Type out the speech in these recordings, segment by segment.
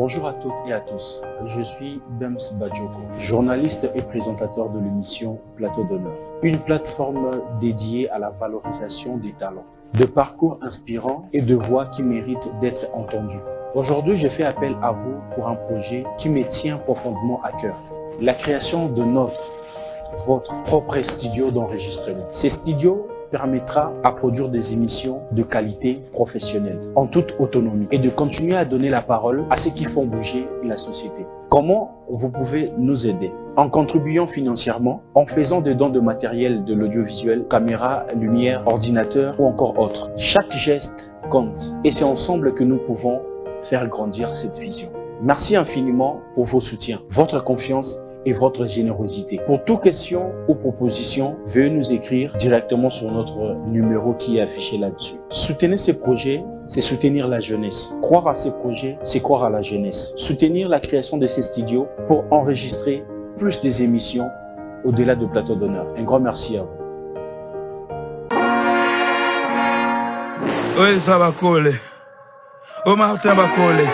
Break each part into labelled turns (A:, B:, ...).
A: Bonjour à toutes et à tous, je suis Bems Badjoko, journaliste et présentateur de l'émission Plateau d'honneur, une plateforme dédiée à la valorisation des talents, de parcours inspirants et de voix qui méritent d'être entendues. Aujourd'hui, je fais appel à vous pour un projet qui me tient profondément à cœur, la création de votre propre studio d'enregistrement. Ces studios permettra à produire des émissions de qualité professionnelle, en toute autonomie, et de continuer à donner la parole à ceux qui font bouger la société. Comment vous pouvez nous aider? En contribuant financièrement, en faisant des dons de matériel de l'audiovisuel, caméra, lumière, ordinateur ou encore autre. Chaque geste compte et c'est ensemble que nous pouvons faire grandir cette vision. Merci infiniment pour vos soutiens, votre confiance et votre générosité. Pour toute question ou proposition, veuillez nous écrire directement sur notre numéro qui est affiché là-dessus. Soutenir ces projets, c'est soutenir la jeunesse. Croire à ces projets, c'est croire à la jeunesse. Soutenir la création de ces studios pour enregistrer plus des émissions au-delà de Plateau d'honneur. Un grand merci à vous.
B: Oui, ça va coller. Oh, Martin va coller.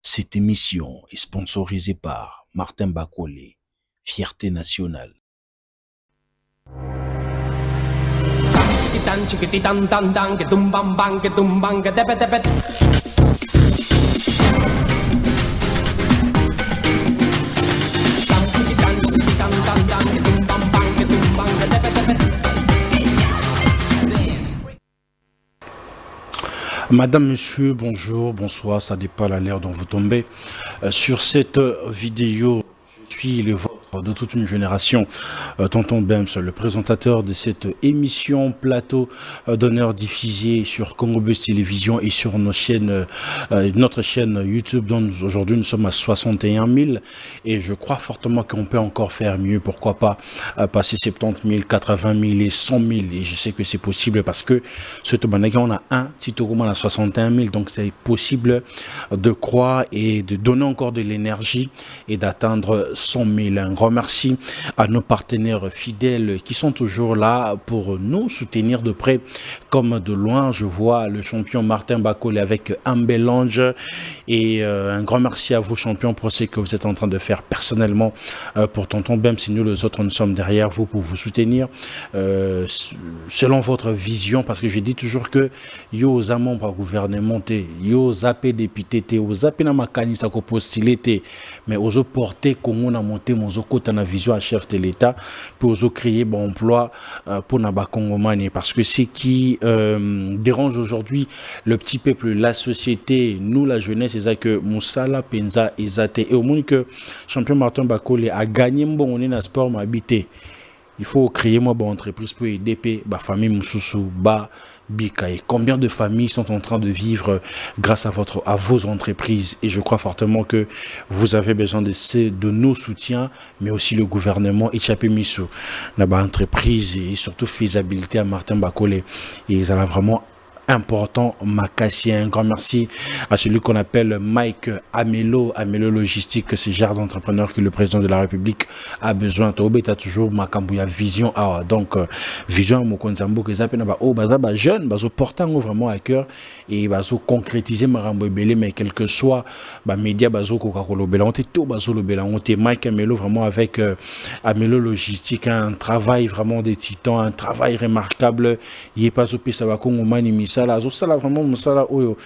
C: Cette émission est sponsorisée par Martin Bakole, Fierté nationale.
D: Madame, monsieur, bonjour, bonsoir, ça dépend de l'heure dont vous tombez. Sur cette vidéo, je suis le vôtre de toute une génération, Tonton Bems, le présentateur de cette émission Plateau d'honneur diffusée sur Congo Buzz Télévision et sur nos chaînes, notre chaîne YouTube, dont aujourd'hui nous sommes à 61 000 et je crois fortement qu'on peut encore faire mieux, pourquoi pas passer 70 000, 80 000 et 100 000 et je sais que c'est possible parce que ce Tobanaki on a un Titogoman à 61 000 donc c'est possible de croire et de donner encore de l'énergie et d'atteindre 100 000. Un grand merci à nos partenaires fidèles qui sont toujours là pour nous soutenir de près comme de loin. Je vois le champion Martin Bakole avec un bel ange et un grand merci à vous champions pour ce que vous êtes en train de faire personnellement pour Tonton Bems. Si nous les autres nous sommes derrière vous pour vous soutenir selon votre vision, parce que je dis toujours que yo zamon par gouvernement yo zappé député yo zappé na makanisa ko postuler mais ozo porter Congo na monter mozo kota na vision à chef de l'État pour ozo créer bon emploi pour na ba Congomani, parce que ce qui dérange aujourd'hui le petit peuple, la société, nous la jeunesse, c'est ça que Moussala Penza ezate et au moins que champion Martin Bakole a gagné bon on est na sport m'habiter. Il faut créer moi bon entreprise pour aider ba famille Moussoussou ba Bika. Et combien de familles sont en train de vivre grâce à vos entreprises, et je crois fortement que vous avez besoin de nos soutiens, mais aussi le gouvernement échappé miso na ba entreprise et surtout faisabilité à Martin Bakole, et ils ont vraiment important. Makassi, un grand merci à celui qu'on appelle Mike Amelo Logistique, ce genre d'entrepreneur que le président de la République a besoin. Tobe t'as toujours Makambouya vision donc vision Mokonzambo que zapena ba o baza ba jeune bazo portant vraiment à cœur et bazo concrétiser marambo belé, mais quel que soit ba média bazo kokakolo belante tout bazo le belante. Mike Amelo vraiment avec Amelo Logistique, un travail vraiment des titans, un travail remarquable. Il est pas au pisa ba Kongomani misa ça vraiment musala oyo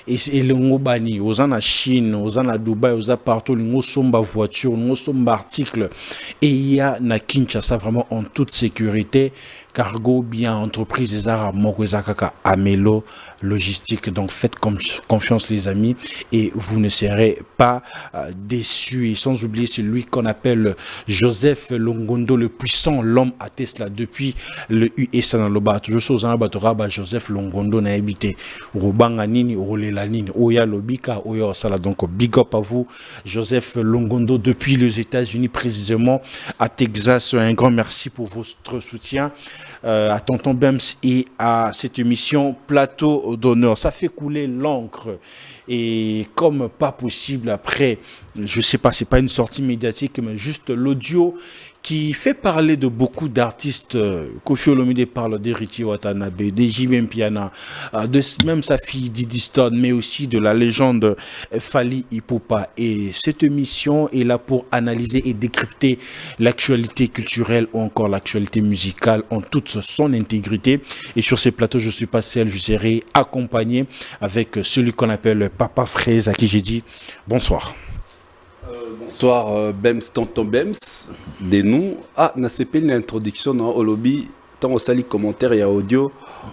D: et le ngobani aux en Chine, aux en Dubaï, aux partout les somba voiture, les somba article, et il y a na Kinshasa vraiment en toute sécurité. Cargo bien entreprise des arabes Mokozakaka Amelo Logistique. Donc faites confiance les amis et vous ne serez pas déçus. Et sans oublier celui qu'on appelle Joseph Longondo le puissant, l'homme à Tesla depuis le USA dans le bas. Toujours chose en batoraba Joseph Longondo n'a habité Robanga nini Rolela nini Oya Lobika Oya Sala. Donc big up à vous Joseph Longondo depuis les États-Unis, précisément à Texas. Un grand merci pour votre soutien. À Tonton Bems et à cette émission Plateau d'honneur. Ça fait couler l'encre et comme pas possible après, je sais pas, c'est pas une sortie médiatique, mais juste l'audio qui fait parler de beaucoup d'artistes. Koffi Olomide parle d'Héritier Watanabe, de J.B. Mpiana, de même sa fille Didi Stone, mais aussi de la légende Fally Ipupa. Et cette émission est là pour analyser et décrypter l'actualité culturelle ou encore l'actualité musicale en toute son intégrité. Et sur ces plateaux, je ne suis pas seul, je serai accompagné avec celui qu'on appelle Papa Fraise, à qui j'ai dit bonsoir.
E: Bonsoir Bems, tonton Bems, de nous. Ah, n'a pas l'introduction au lobby, tant au sali commentaire et audio,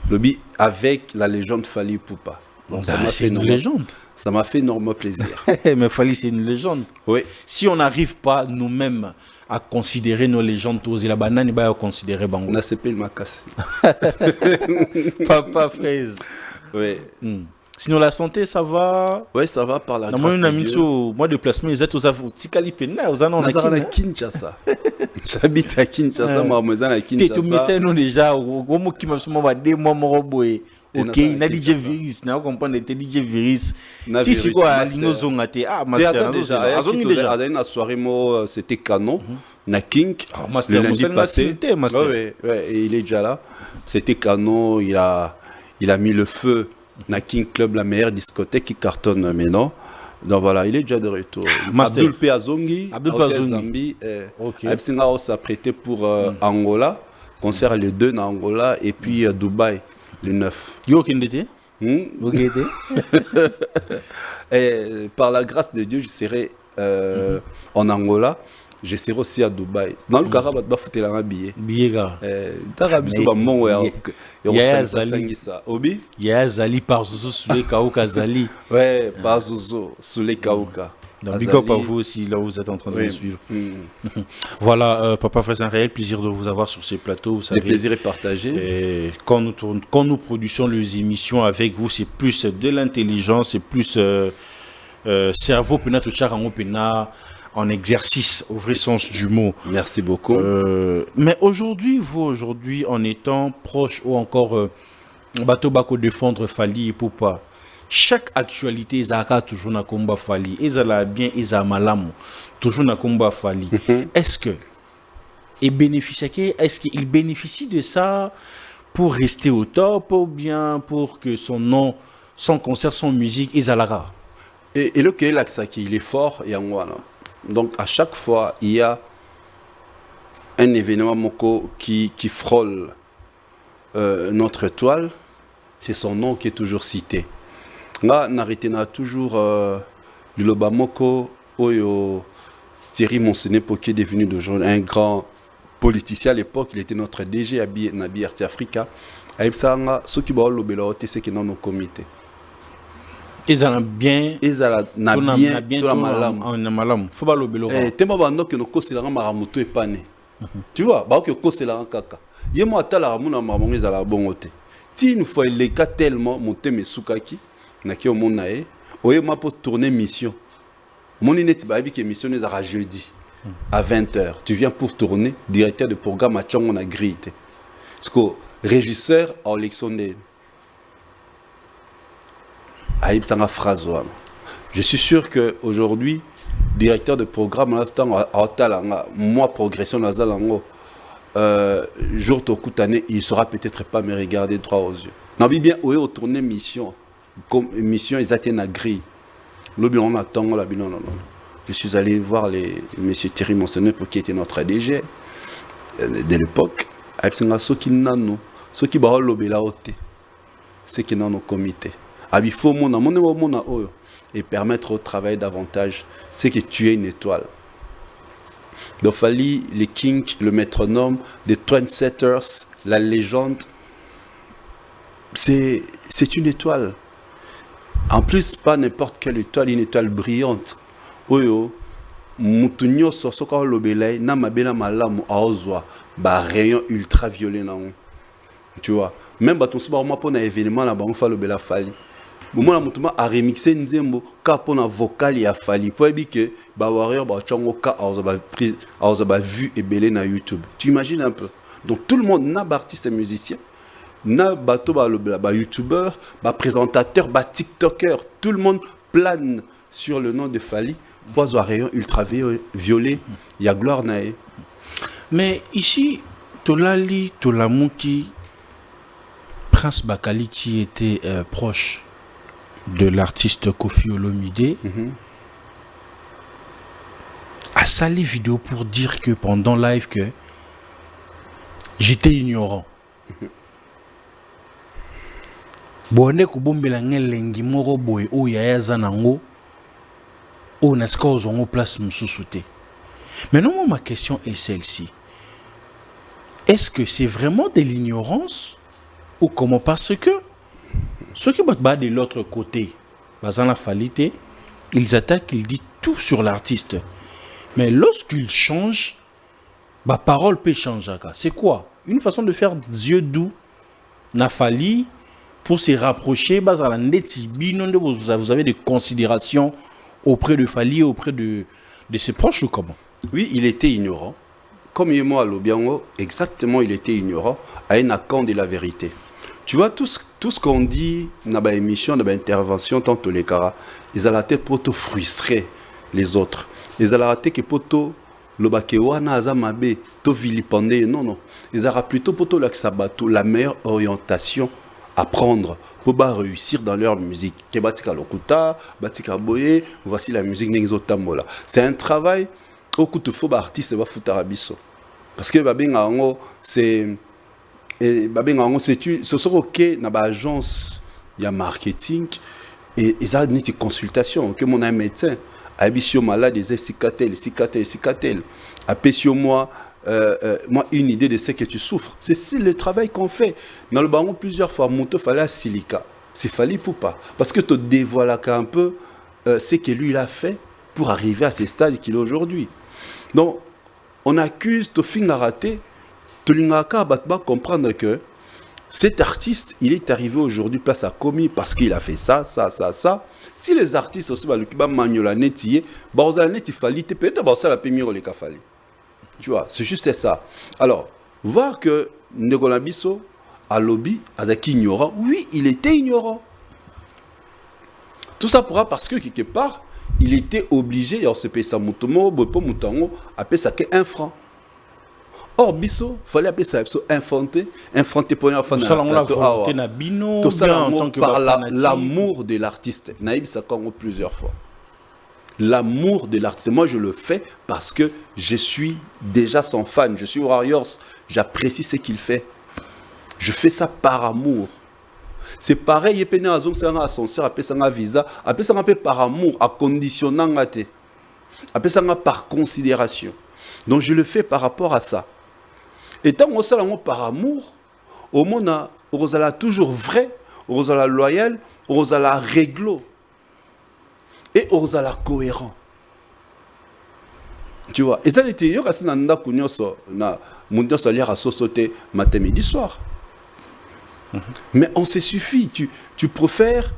E: lobby avec la légende Fally Ipupa.
D: Bon, c'est une légende.
E: Ça m'a fait énormément plaisir.
D: Mais Fally, c'est une légende.
E: Oui.
D: Si on n'arrive pas nous-mêmes à considérer nos légendes, la banane, va considérer Bango.
E: On a pas le macasse.
D: Papa Fraise.
E: Oui.
D: Sinon, la santé, ça va?
E: Oui, ça va par la grâce de Dieu.
D: Moi, déplacement, ils étaient aux Tikali-Pena, aux Anon,
E: à Kinshasa. J'habite à Kinshasa, moi, je suis à Kinshasa.
D: Tu me non déjà, au mot qui m'a souvent dit, moi, mon boy. Ok, il a DJ Virus, il a compris, il a DJ Virus. Tu sais quoi, il nous ont été. Ah, Master, déjà.
E: À la soirée, c'était Canon, na King.
D: Le lundi passé.
E: Oui, il est déjà là. C'était Canon, il a mis le feu. Na King Club, la meilleure discothèque qui cartonne maintenant. Donc voilà, il est déjà de retour. Abdul P. Azongi, Zambi, Absinga s'apprêtait pour Angola, concert le 2 en Angola et puis Dubaï le 9.
D: Yo qui était?
E: Par la grâce de Dieu, je serai en Angola. Je serai aussi à Dubaï. Dans le Carab, tu vas foutre la billet.
D: Billet, gars.
E: Il y a
D: Zali par Zouzou Soulé Kaouka Zali.
E: Ouais, par Zouzou Soulé Kaouka.
D: Donc, big up à vous aussi, là où vous êtes en train de nous suivre. Voilà, Papa Fraise, un réel plaisir de vous avoir sur ces plateaux. Vous savez,
E: le plaisir est partagé.
D: Et quand nous produisons les émissions avec vous, c'est plus de l'intelligence, c'est plus cerveau, peut-être, en exercice, au vrai sens du mot.
E: Merci beaucoup.
D: Mais aujourd'hui, en étant proche ou encore bateau bako défendre Fally Ipupa, chaque actualité, Zara toujours na combat Fally, ezala bien, ezala malamu, toujours na combat Fally. Est-ce qu'il bénéficie de ça pour rester au top ou bien pour que son nom, son concert, son musique, ezalara?
E: Et le Kelaksaki, il est fort et en voilà. Donc à chaque fois, il y a un événement moko qui frôle notre étoile, c'est son nom qui est toujours cité. Là, on a toujours le Loba Moko, Oyo Thierry Monsenepo, qui est devenu d'aujourd'hui un grand politicien à l'époque. Il était notre DG à BRT Africa. Et ça, ceux qui vont le c'est qui dans nos comités.
D: Ils ont bien.
E: Ils ont bien. Tout la
D: malam. Faut pas le bélo.
E: Tema bando que nos causes la maramuto est pané. Tu vois, bah que cause la kaka. Yemo atala ramuna mamango ezala bongote. Si une fois les cas tellement monté mes soukaki, naki au monae, oye ma pour tourner mission. Mon inet babi que mission est à jeudi à 20h. Tu viens pour tourner, directeur de programme à Tchang on a grillé. Parce que régisseur à Alexandre. Aïb Sanga phrase. Je suis sûr qu'aujourd'hui, directeur de programme, moi, progression, jour Tokutane, il ne saura peut-être pas me regarder droit aux yeux. Non, mais bien, où est tourné mission? Comme mission, ils atteignent la grille. L'objet, on attend, non. Je suis allé voir M. Thierry Monsenepo, qui était notre ADG de l'époque. Aïb Sanga, ceux qui n'ont ceux qui barrent l'objet là, c'est qui n'ont nos comités. Il faut et permettre au travail davantage, c'est que tu es une étoile. Donc Fally, les kings, le métronome, les trendsetters, la légende, c'est une étoile. En plus, pas n'importe quelle étoile, une étoile brillante. Oyo, mutunyo sosoka lobelai na mabela malamu aozwa ba rayon ultraviolet na. Tu vois, même baton soba ma pona événement la ba on fa lobela Fally. Moment mutuma a remixé nzembo ka pona vocal ya Fally pour que ba warrior ba chango ka aoza ba vu et belé na YouTube. Tu imagines un peu. Donc tout le monde n'a artiste et musicien, n'a bato ba youtubeur, ba présentateur, ba tiktoker, tout le monde plane sur le nom de Fally pour avoir rayon ultraviolet, il y a gloire nae.
D: Mais ici, Tolali, Tolamuki, Prince Bakali qui était proche de l'artiste Koffi Olomide, a sali vidéo pour dire que pendant live que j'étais ignorant. Bonne ko bombela ngelengi moko boy o yaya zanango o naska ozongo place msusute. Maintenant moi, ma question est celle-ci. Est-ce que c'est vraiment de l'ignorance ou comment? Parce que ceux qui battent de l'autre côté, bazana falite, ils attaquent, ils disent tout sur l'artiste. Mais lorsqu'ils changent, ma parole peut changer. C'est quoi? Une façon de faire des yeux doux, n'a fallu pour se rapprocher, vous avez des considérations auprès de Fali, auprès de ses proches ou comment?
E: Oui, il était ignorant. Comme moi à Lobiango, exactement, il était ignorant à un account de la vérité. Tu vois, tout ce qu'on dit dans l'émission, dans l'intervention, tant que les caras, ils ont la tête pour te frustrer les autres. Ils ont la tête pour te lobakewana azamabe, te vilipender. Non, non. Ils ont plutôt pour te la meilleure orientation à prendre pour réussir dans leur musique. Voici la musique. C'est un travail au coup de faux artiste va foutre arabiso. Parce que c'est ok dans l'agence il y a marketing et ça a une consultation que mon médecin habitio malade des cicatel appelle sur moi une idée de ce que tu souffres. C'est le travail qu'on fait. Dans le baron, plusieurs fois, il fallait à silica. C'est fallu pour pas. Parce que tu dévoiles un peu ce que lui il a fait pour arriver à ce stade qu'il est aujourd'hui. Donc, on accuse ton fin à rater. Tu n'as qu'à comprendre que cet artiste, il est arrivé aujourd'hui place à commis parce qu'il a fait ça. Si les artistes aussi, il fallait peut-être ça la première les cafali. Tu vois, c'est juste ça. Alors, voir que Negolabiso, à lobby, Azaki ignorant, oui, il était ignorant. Tout ça pourra parce que quelque part, il était obligé, alors se paye ça moutomo, bopo moutango, à payer ça qu'un franc. Or, Bisso, il fallait appeler ça infanté pour une fin de par l'amour de l'artiste. Naïb Sakongo plusieurs fois. L'amour de l'artiste. Moi, je le fais parce que je suis déjà son fan. Je suis Warriors. J'apprécie ce qu'il fait. Je fais ça par amour. C'est pareil, il y a un ascenseur, il y a un visa, il y a par amour, à conditionnant, il y a par considération. Donc, je le fais par rapport à ça. Et tant qu'on s'est par amour, au monde, on est toujours vrai, on est loyal, on est réglo. Et on est cohérent. Tu vois, et ça l'était, il y a un matin, midi, soir. Mais on se suffit, tu préfères.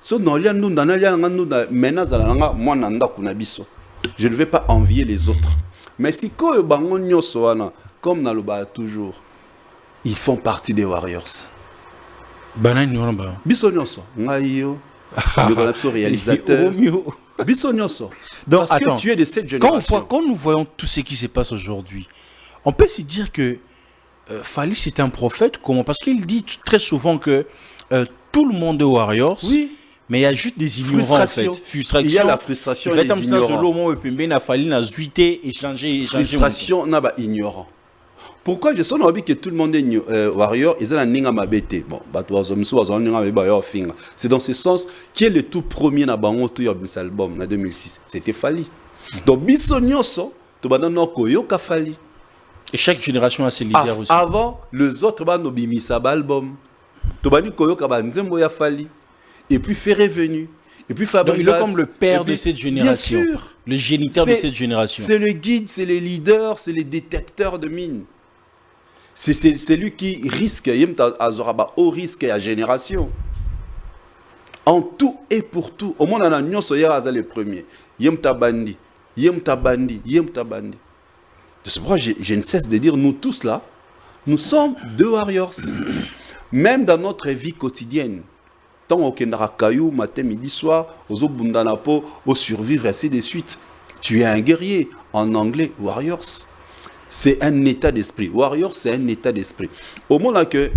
E: Je ne vais pas envier les autres. Mais si comme Naloba toujours, ils font partie des Warriors. Bisonyoso, Ngayo, le réalisateur. Bisonyoso. Parce que tu es de cette génération.
D: Quand nous voyons tout ce qui se passe aujourd'hui, on peut se dire que Fali c'est un prophète. Comment? Parce qu'il dit très souvent que tout le monde est Warriors.
E: Oui.
D: Mais il y a juste des ignorants en fait.
E: Il y a la frustration des ignorants. Frustration n'a pas ignorant. Pourquoi je suis que tout le monde est warrior? Ils ont un ninga mabete. Bon, c'est dans ce sens qui est le tout premier na bango tout album en 2006. C'était Fali. Donc bisonyoso to banano koyoka Fali.
D: Et chaque génération a ses leaders aussi.
E: Avant les autres ba no bimisa album. To bani koyoka ba nzembo ya Fali. Et puis fait revenu. Et puis Fabrice.
D: Il est comme le père de cette génération.
E: Bien sûr.
D: Le géniteur de cette génération.
E: C'est le guide, c'est les leaders, c'est les détecteurs de mines. C'est lui qui risque, au risque à génération. En tout et pour tout. Au monde, on a le premier. Yemta bandi. C'est pourquoi je ne cesse de dire, nous tous là, nous sommes deux warriors. Même dans notre vie quotidienne. Tant au Kendarakayu, matin, midi, soir, aux Obundanapo, au survivre, ainsi de suite. Tu es un guerrier. En anglais, warriors. c'est un état d'esprit. Warrior, c'est un état d'esprit. Au moment que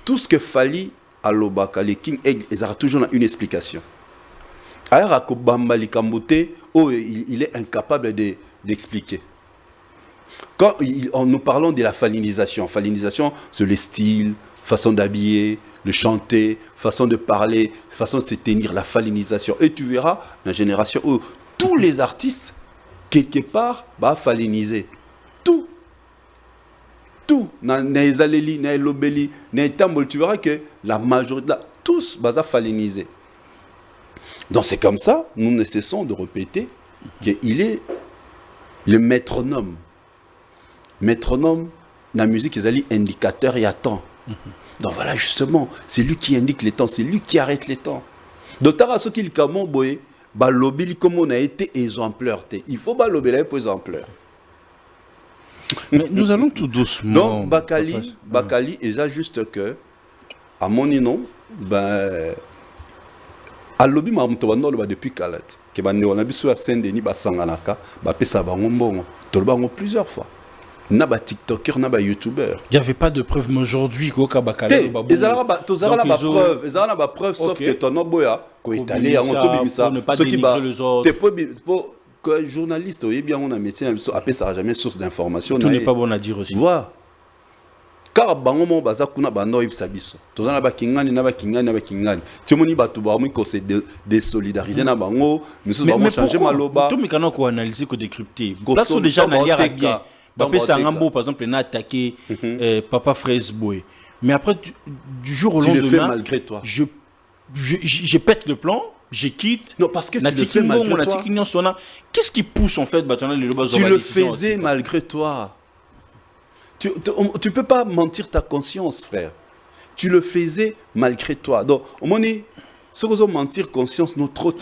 E: tout ce que Fally à l'Obaka, les King Egg, ils ont toujours une explication. Alors, il est incapable d'expliquer. Quand nous parlons de la fallinisation, c'est le style, façon d'habiller, de chanter, façon de parler, façon de se tenir, la fallinisation. Et tu verras, la génération où tous les artistes, quelque part, va falliniser. Tout. Tu verras que la majorité, tous vont falliniser. Donc c'est comme ça, nous ne cessons de répéter qu'il est le métronome. Métronome, la musique, ils allaient indicateur et temps. Donc voilà, justement, c'est lui qui indique les temps, c'est lui qui arrête les temps. Donc, tu as ce qu'il y a, lobby comme on a été exemplaire. Il faut lobby pour exemplaire.
D: Mais nous allons tout doucement.
E: Donc, Bakali, il y a juste que, à mon nom, à lobby, depuis Kalat, que on a vu sur la scène de Niba Sanganaka, ça va plusieurs fois. Na ba TikToker, na ba YouTuber.
D: Il n'y avait pas de preuve, mais aujourd'hui, Koka Bakali.
E: Ils ont la preuve, sauf que ton oboya, quand il est allé à Montobimisa, ceux qui bat, que journaliste, oui, bien, on a médecin, après ça n'a jamais source d'information.
D: Tout n'est pas bon à dire aussi.
E: Voilà. Car bango baza kuna bano ibsabiso. Tozana ba kingani na ba kingani. Timoni batu ba mu ko se désolidariser na bango, mais ça va changer maloba.
D: Tout mécano ko analyser ko décrypter. Là sont déjà na lire bien. Papa Sangambo par exemple n'a attaqué Papa Fraise Boy. Mais après du jour au lendemain,
E: tu le fais malgré toi.
D: Je pète le plan. Je quitte.
E: Non, parce que tu le fais malgré toi.
D: Qu'est-ce qui pousse en fait
E: tu le faisais malgré toi. Tu ne peux pas mentir ta conscience, frère. Tu le faisais malgré toi. Donc, au moment où ce que mentir conscience, non trop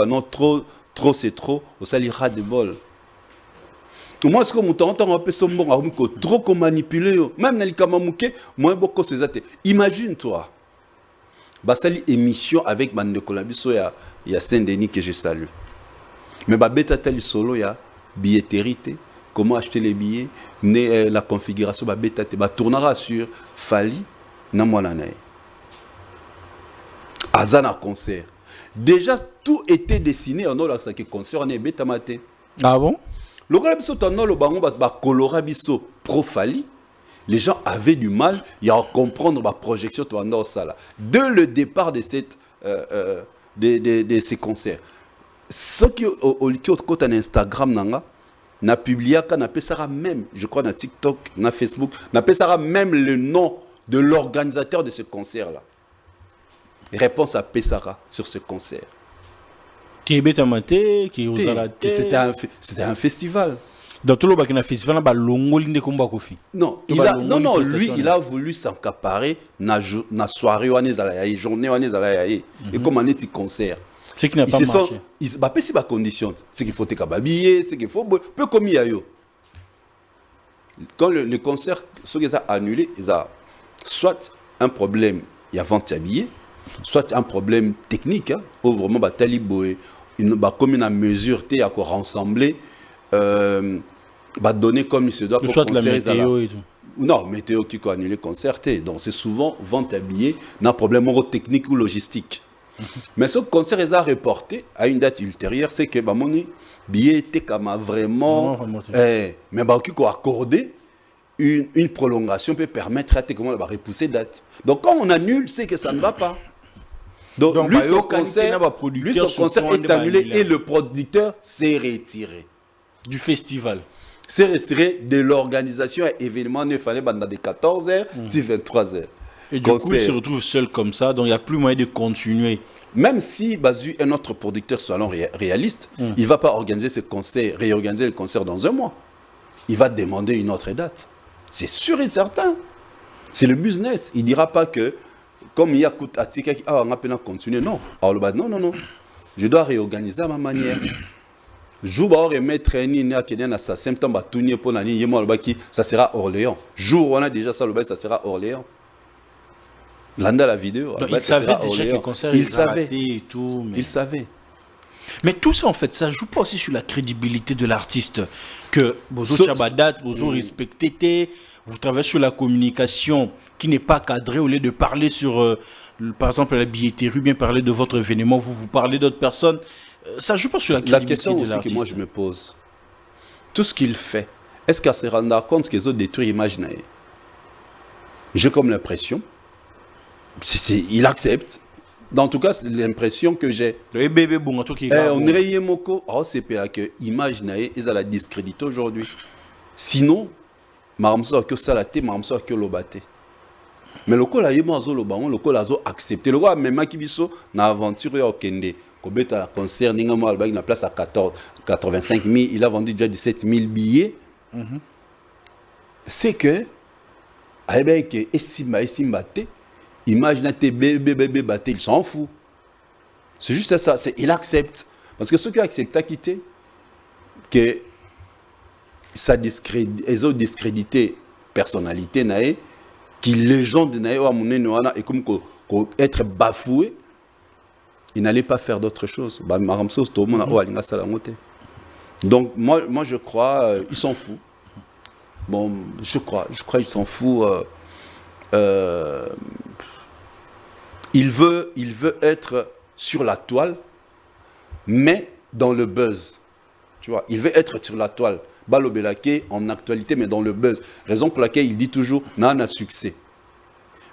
E: non trop c'est trop, au salira de bol. Moi, ce que je t'entends un peu trop qu'on manipule, même dans les kamamouké, moi beaucoup ces athées. Imagine-toi. Basali émission avec Bande Kolabiso, il y a Saint-Denis que je salue. Mais beta tali solo, il y a billetterie, comment acheter les billets, la configuration, beta tournera sur Fally na mwananae. Azana concert. Déjà tout était dessiné en or que concert on est beta maté.
D: Ah bon?
E: Le Kolabiso t'en le bango ba Kolorabiso pro Fally. Les gens avaient du mal à comprendre ma projection dans ça. Dès le départ de, de ces concerts. Ce qui est au côté Instagram, n'a publié, n'a pas même, je crois, dans TikTok, dans Facebook, n'a pas même le nom de l'organisateur de ce concert-là. Réponse à Pessara sur ce concert.
D: Qui est bétamaté, qui est aux alatés.
E: C'était un festival.
D: Dans tout le Bakina Festival, il a longoline combat Kofi.
E: Non, lui, il a voulu s'accaparer na soirée journée et comme un petit concert.
D: C'est qui n'a pas marché.
E: Il va pas si ba condition, c'est qu'il faut te habiller, c'est qu'il faut peu comme il y a eu. Quand le concert ce qu'ils a annulé, ils a soit un problème, il y a vente habillé, soit un problème technique où vraiment ba taliboé, une ba comme une mesure té à quoi rassembler donner comme il se doit pour
D: soit la météo et tout.
E: Non, météo qui a annulé concerté. Donc c'est souvent vente à billets, n'a problème technique ou logistique. Mais ce concert est reporté à une date ultérieure, c'est que mon billet était comme vraiment mais qui a accordé une prolongation peut permettre à comment repousser date. Donc quand on annule, c'est que ça ne va pas. Donc lui son concert est annulé et le producteur s'est retiré
D: du festival.
E: C'est retiré de l'organisation à événement, il fallait de 14h à 23h.
D: Et du coup, il se retrouve seul comme ça, donc il n'y a plus moyen de continuer.
E: Même si Bazu est notre producteur, soyons réaliste, il ne va pas organiser ce concert, réorganiser le concert dans un mois. Il va demander une autre date. C'est sûr et certain. C'est le business. Il ne dira pas que, comme il y a à Tika, on a peine à continuer. Non. Alors, non. Je dois réorganiser à ma manière. Jour où remettre ça sera Orléans. Jour où on a déjà ça, ça sera Orléans. Landa la vidéo.
D: Donc, il savait déjà que le concert
E: il savait
D: et tout. Mais...
E: Il savait.
D: Mais tout ça, en fait, ça joue pas aussi sur la crédibilité de l'artiste. Que vous Chabadat, vous respectez, vous travaillez sur la communication qui n'est pas cadrée, au lieu de parler sur, par exemple, la billetterie, bien parler de votre événement, vous parlez d'autres personnes. Ça joue pas sur la crédibilité de l'artiste.
E: La question aussi que moi je me pose, tout ce qu'il fait, est-ce qu'à se rendre compte qu'ils ont détruit l'image? J'ai comme l'impression, il accepte. En tout cas, c'est l'impression que j'ai.
D: On
E: dirait Yemoko, c'est que l'image ils ont la discrédité aujourd'hui. Sinon, Maramso que Salate, Maramso que Lobate. Mais le coup là, Yemazo Lobango, le coup là, accepté. Le coup, même Kibiso, na aventure au Kende, Kobeta concert, Ningamo Alba, il a place à 85 000, il a vendu déjà 17 000 billets. C'est que, avec Essimate, imagine tes bébés battés, il s'en fout. C'est juste ça, il accepte. Parce que ceux qui acceptent à quitter, que ils ont discrédité personnalité, qui légende et comme être bafoué, ils n'allaient pas faire d'autre chose. Donc moi je crois, ils s'en foutent. Bon, je crois ils s'en foutent. Il veut être sur la toile, mais dans le buzz. Tu vois, il veut être sur la toile. Balo Belake en actualité, mais dans le buzz. Raison pour laquelle il dit toujours Nana succès.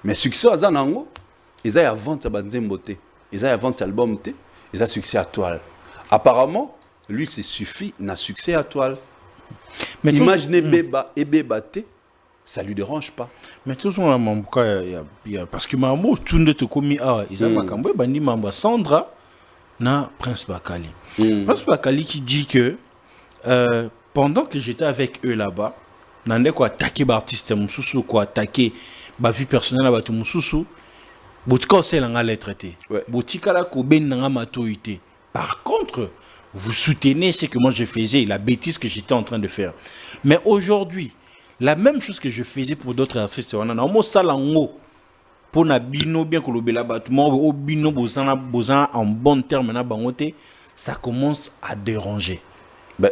E: Mais succès à Zanango, ils ont avant Banzembote, ils ont avant album, ils ont succès à toile. Apparemment, lui, c'est suffit, n'a succès à toile. Mais imaginez Beba et Bebate. Ça ne lui dérange pas.
D: Mais tout le monde, parce que Mambo, tout le monde commis ils ont dit Mambo Sandra, na Prince Bakali. Prince Bakali qui dit que pendant que j'étais avec eux là-bas, nandé ko attaquer l'artiste mususu, ko attaquer ma vie personnelle à mususu, botika c'est la ngale traité. Botika la ko ben nga matoité. Par contre, vous soutenez ce que moi je faisais, la bêtise que j'étais en train de faire. Mais aujourd'hui, la même chose que je faisais pour d'autres artistes, on a un mot salango pour na bino bien que le bela battement au bino bozana en bon terme na bangote, ça commence à déranger.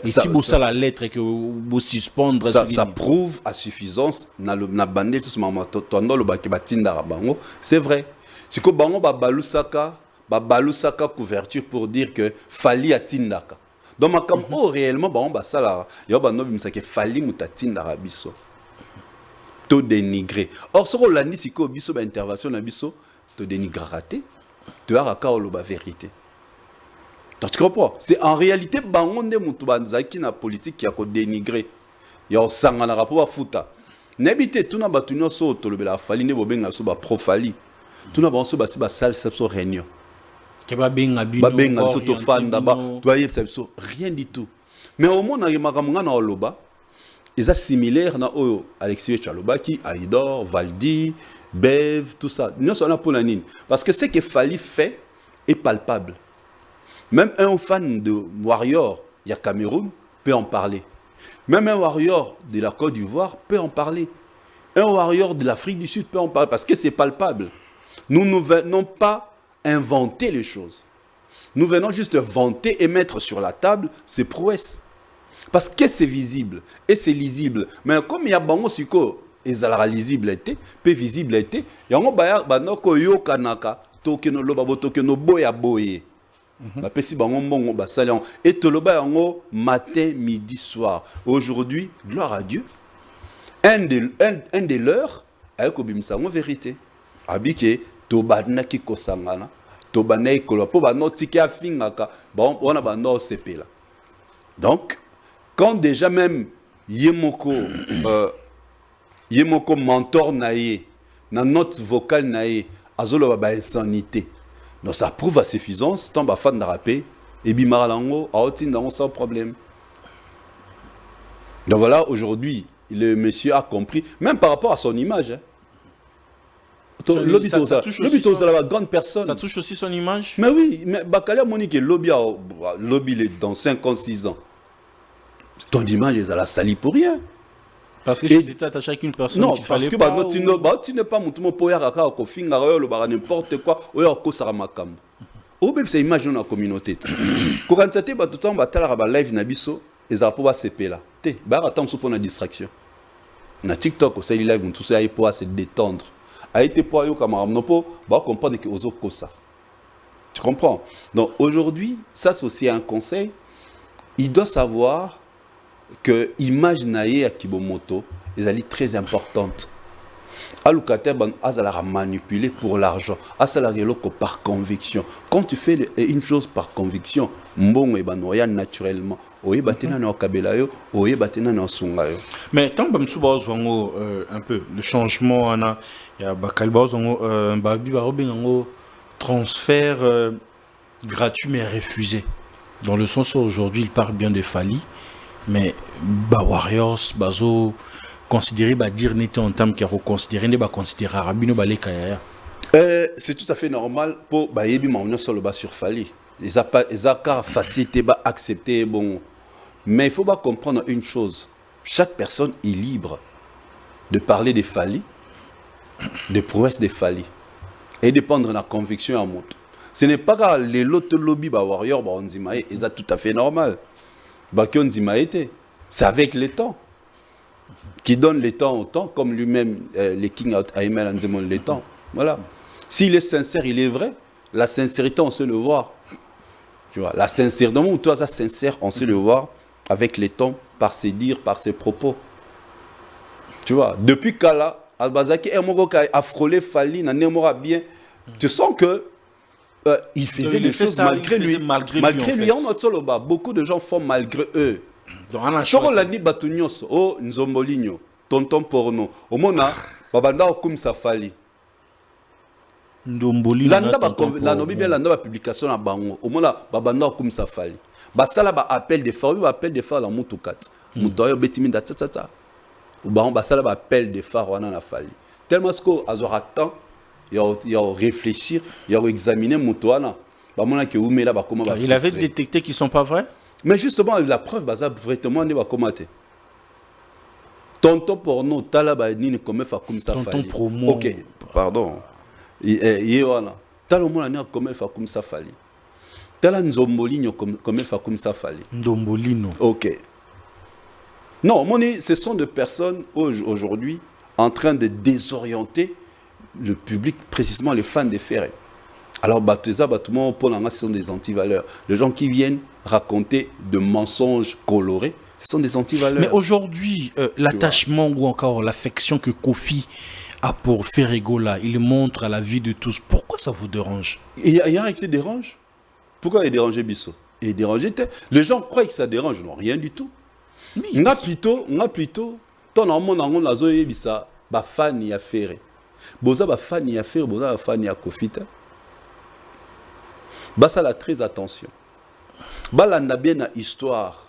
D: Et si vous ça la lettre que vous suspendre
E: ça prouve à suffisance na bandé sur maman tondo le baki batinda bango, c'est vrai. Si ko bango ba balusaka couverture pour dire que fali atindaka. Donc makambo réellement ba sala yo ba no bimisa ke fali mutatinda rabiso. To dénigrer. Or ce qu'on l'a dit si ko biso ba intervention na biso to dénigreraté, to araka lo ba vérité. Donc tu comprends? C'est en réalité bango nde mutu banzaki na politique qui a ko dénigrer. Ya sanga na rapport futa. Nebité tuna batunyo so to lobela fali ne bobenga so ba profali. Tuna ba so ba si ba sale sepso réunion. Rien du tout. Mais au moins, ils sont similaires à Alexis Tchalobaki, Aïdor, Valdi, Bev, tout ça. Nous sommes là pour la nine. Parce que ce que Fali fait est palpable. Même un fan de Warrior, il y a Cameroun, peut en parler. Même un Warrior de la Côte d'Ivoire peut en parler. Un Warrior de l'Afrique du Sud peut en parler parce que c'est palpable. Nous ne venons pas inventer les choses. Nous venons juste vanter et mettre sur la table ces prouesses. Parce que c'est visible et c'est lisible. Mais comme il y a bango siko, et ça la lisible peu visible il y a un banoko yo kanaka, tokeno loba tokeno boya boye. Pesi bango mbongo basalion et toloba yango matin, midi, soir. Aujourd'hui, gloire à Dieu. Un des leurs avec obimsango vérité. Abike tobana ki kosangana tobana ikolo po ba notiki afingaka bon on a ba no sepela. Donc quand déjà même Yemoko mentor naie na note vocale naie azolo ba insanité. Donc ça prouve à suffisance tant ba fan de rapper et bimaralango a otindango sans problème. Donc voilà, aujourd'hui le monsieur a compris même par rapport à son image. Ça touche la grande personne.
D: Ça touche aussi son image.
E: Mais oui, mais Bakalia Monique, lobby dans 5 ans, 6 ans. Ton image, elle a sali pour rien.
D: Parce que tu étais attaché avec une personne.
E: Non, parce que tu n'es pas mon pour n'importe quoi. ou même c'est image dans la communauté. Quand on s'était battu temps batala ba live na biso, les apôtres va CP là. Té, ba attendre pour une distraction. Na TikTok aussi live tout ça pour se détendre. A été pour yo camarade non pour ba comprendre que ozo kosa. Tu comprends? Donc aujourd'hui, ça c'est aussi un conseil. Il doit savoir que l'image naïe à Kibomoto est très importante. Alukate ban azala manipuler pour l'argent, azala par conviction. Quand tu fais une chose par conviction, mbongo e banoya naturellement. Oye batena na kabela yo, oye batena na sunga yo.
D: Mais tant que Msuba Zwango un peu le changement ana ya bakalba Zwango babi barobengo transfert gratuit mais refusé. Dans le sens où aujourd'hui il parle bien de Fali, mais ba Warriors bazo considéré ba dire n'était en termes qui a reconsidéré ne ba considérer Rabino ba lekaya.
E: C'est tout à fait normal pour ba yebi mauna sur le bas sur Fali. Ils a car facilité ba accepter bon. Mais il faut pas comprendre une chose. Chaque personne est libre de parler des Fali, des prouesses des Fali et dépendre de la conviction à monte. Ce n'est pas car les autres lobby ba warrior ba onzimae, c'est tout à fait normal. Ba ki onzimae était. C'est avec le temps. Qui donne le temps au temps, comme lui-même, le King Aimel en demande le temps. Voilà. S'il est sincère, il est vrai. La sincérité, on sait le voir. Tu vois, la sincérité, où toi, ça sincère, on sait le voir avec le temps, par ses dires, par ses propos. Tu vois, depuis Kala, Albazaki, a frôlé Fali, n'a bien. Tu sens que il faisait des choses malgré lui. Malgré lui, en Otsoloba, beaucoup de gens font malgré eux. Choro la ni batunyos o nzombolinyo tonton porno o mona babanda okum safali
D: Ndomboli
E: la nobi bien la nova publication na bango o mona babanda okum safali basala ba appel de phare ba appel de phare la mutukat mutoyo betimi ndatata o ba basala ba appel de phare wana na fali tellement ce que azora temps il y a réfléchir il y a examiner mutoana ba mona ke umela ba comment ba
D: il avait détecté qu'ils sont pas vrais. Mais
E: justement, la preuve, c'est vraiment ne va commenter. Tonton porno, talaba ni ne comme fa comme ça.
D: Tonton promo.
E: Ok, pardon. Yéwana. Talomona ne comme fa comme ça fali. Tala nzombolino comme fa comme ça fali.
D: Ndombolino.
E: Ok. Non, moni, ce sont des personnes aujourd'hui en train de désorienter le public, précisément les fans des ferrets. Alors, Bateza, Batouman, Paul Anga, ce sont des antivaleurs. Les gens qui viennent raconter de mensonges colorés, ce sont des antivaleurs.
D: Mais aujourd'hui, l'attachement ou encore l'affection que Kofi a pour Ferregola, il montre à la vie de tous. Pourquoi ça vous dérange?
E: Il y a rien qui dérange. Pourquoi il dérange Bisso? Il dérange. Les gens croient que ça dérange. Non, rien du tout. On a plutôt, ton amour, on a zoé Bissa, ba fan y a ferré. Boza ba fan y a ferré, boza ba fan y a Kofi. Bah ça la très attention. Bah là n'a bien na histoire.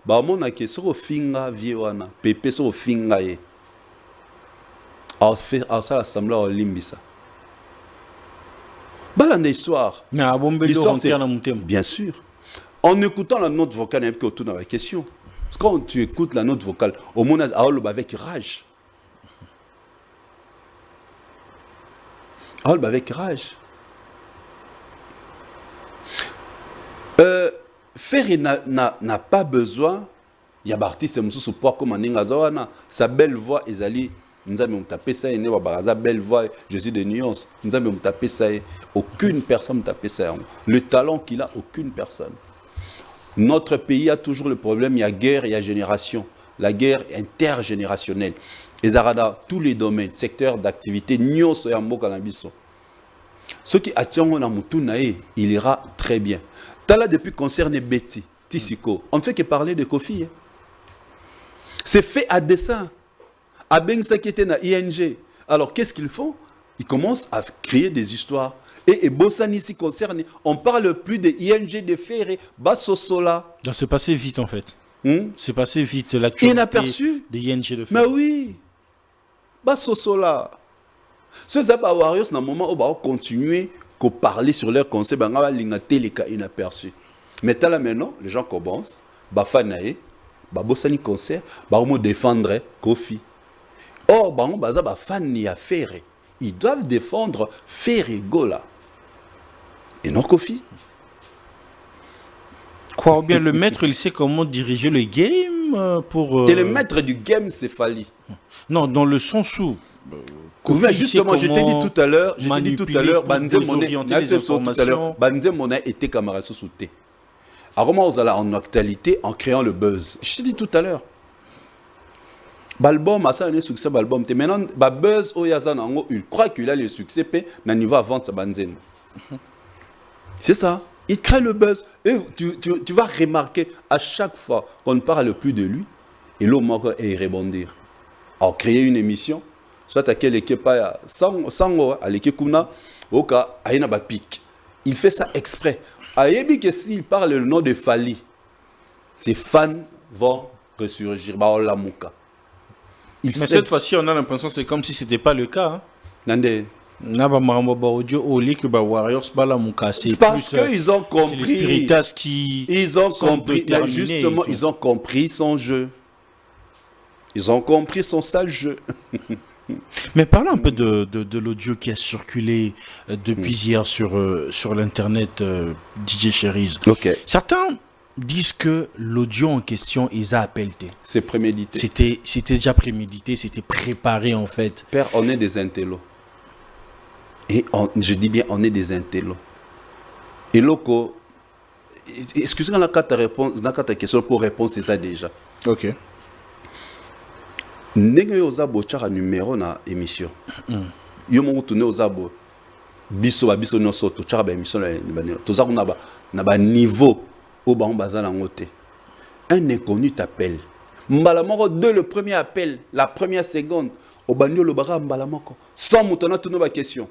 E: Bah mon a que sur finga viewana, pépé sur finga ye. Alors ça l'assemblée au limbisa. Bah là na histoire.
D: Mais à
E: l'histoire c'est bien sûr. En écoutant la note vocale, il y a autour de la question. Quand tu écoutes la note vocale, au moins avec rage. Avec rage. Ferry n'a pas besoin. Il y a artiste qui comme sa belle voix ezali nzambe mutape ça ene baraza belle voix Jésus de nuance nzambe mutape ça aucune personne mutape ça le talent qu'il a aucune personne. Notre pays a toujours le problème, il y a guerre, il y a génération, la guerre intergénérationnelle. Et zarada tous les domaines, secteurs d'activité nyonso ya mboka na biso. Ce qui attire mon amutunae, il ira très bien. Tala depuis concerne Betty, Tissiko. On ne fait que parler de Kofi. C'est fait à dessein. À Bengsa qui était dans ING. Alors qu'est-ce qu'ils font? Ils commencent à créer des histoires. Et Bossani s'y concerne. On parle plus de ING, de Ferré, Bassosola.
D: Donc c'est passé vite en fait. C'est passé vite
E: l'actualité. Inaperçu.
D: De ING de Ferré.
E: Mais oui. Bassosola. Ces Zaba Warriors, dans un moment où on va continuer à parler sur leur concept, on va les cas inaperçus. Mais là maintenant, les gens commencent, Bafanae, Babosani concert, Baromo défendre Kofi. Or, Bafani a Ferré. Ils doivent défendre Ferregola. Et non Kofi.
D: Quoi, ou bien le maître, il sait comment diriger le game pour...
E: Et le maître du game, c'est Fally.
D: Non, dans le sens où...
E: Kofi, justement, je t'ai dit tout à l'heure,
D: Banze
E: Mona était camarade sous thé. Alors, on va en actualité en créant le buzz. Je t'ai dit tout à l'heure. L'album a un succès, l'album. Maintenant, le buzz, il croit qu'il a le succès, mais il niveau à vendre Banzen. C'est ça. Il crée le buzz. Et tu vas remarquer à chaque fois qu'on ne parle plus de lui, et l'homme est rebondir. Alors, créer une émission, soit à quelle équipe, sans à l'équipe Kuna, au cas, à une pic. Il fait ça exprès. Ayebi que s'il parle le nom de Fally, ses fans vont ressurgir.
D: Mais cette fois-ci, on a l'impression que c'est comme si ce n'était pas le cas.
E: Nande.
D: C'est
E: parce qu'ils ont compris.
D: C'est les spiritas qui.
E: Ils ont compris. Justement, ils ont compris son jeu. Ils ont compris son sale jeu.
D: Mais parlons un peu de l'audio qui a circulé depuis hier sur l'internet, DJ Cherise.
E: Okay.
D: Certains disent que l'audio en question, ils a appelé.
E: C'est prémédité.
D: C'était déjà prémédité, c'était préparé en fait.
E: Père, on est des intellos. Et je dis bien, on est des intellos. Et loco, excusez-moi, la carte question pour répondre, c'est ça déjà.
D: Ok.
E: Ndenge yo zabo chara numéro na émission. Yo mo tourner aux abo biso no soto chara ba émission na to za na ba niveau au ba bazala ngote. Un inconnu t'appelle. Mbala moko de le premier appel, la première seconde au banyo lo bara mbala moko sans mutona tourner ba question.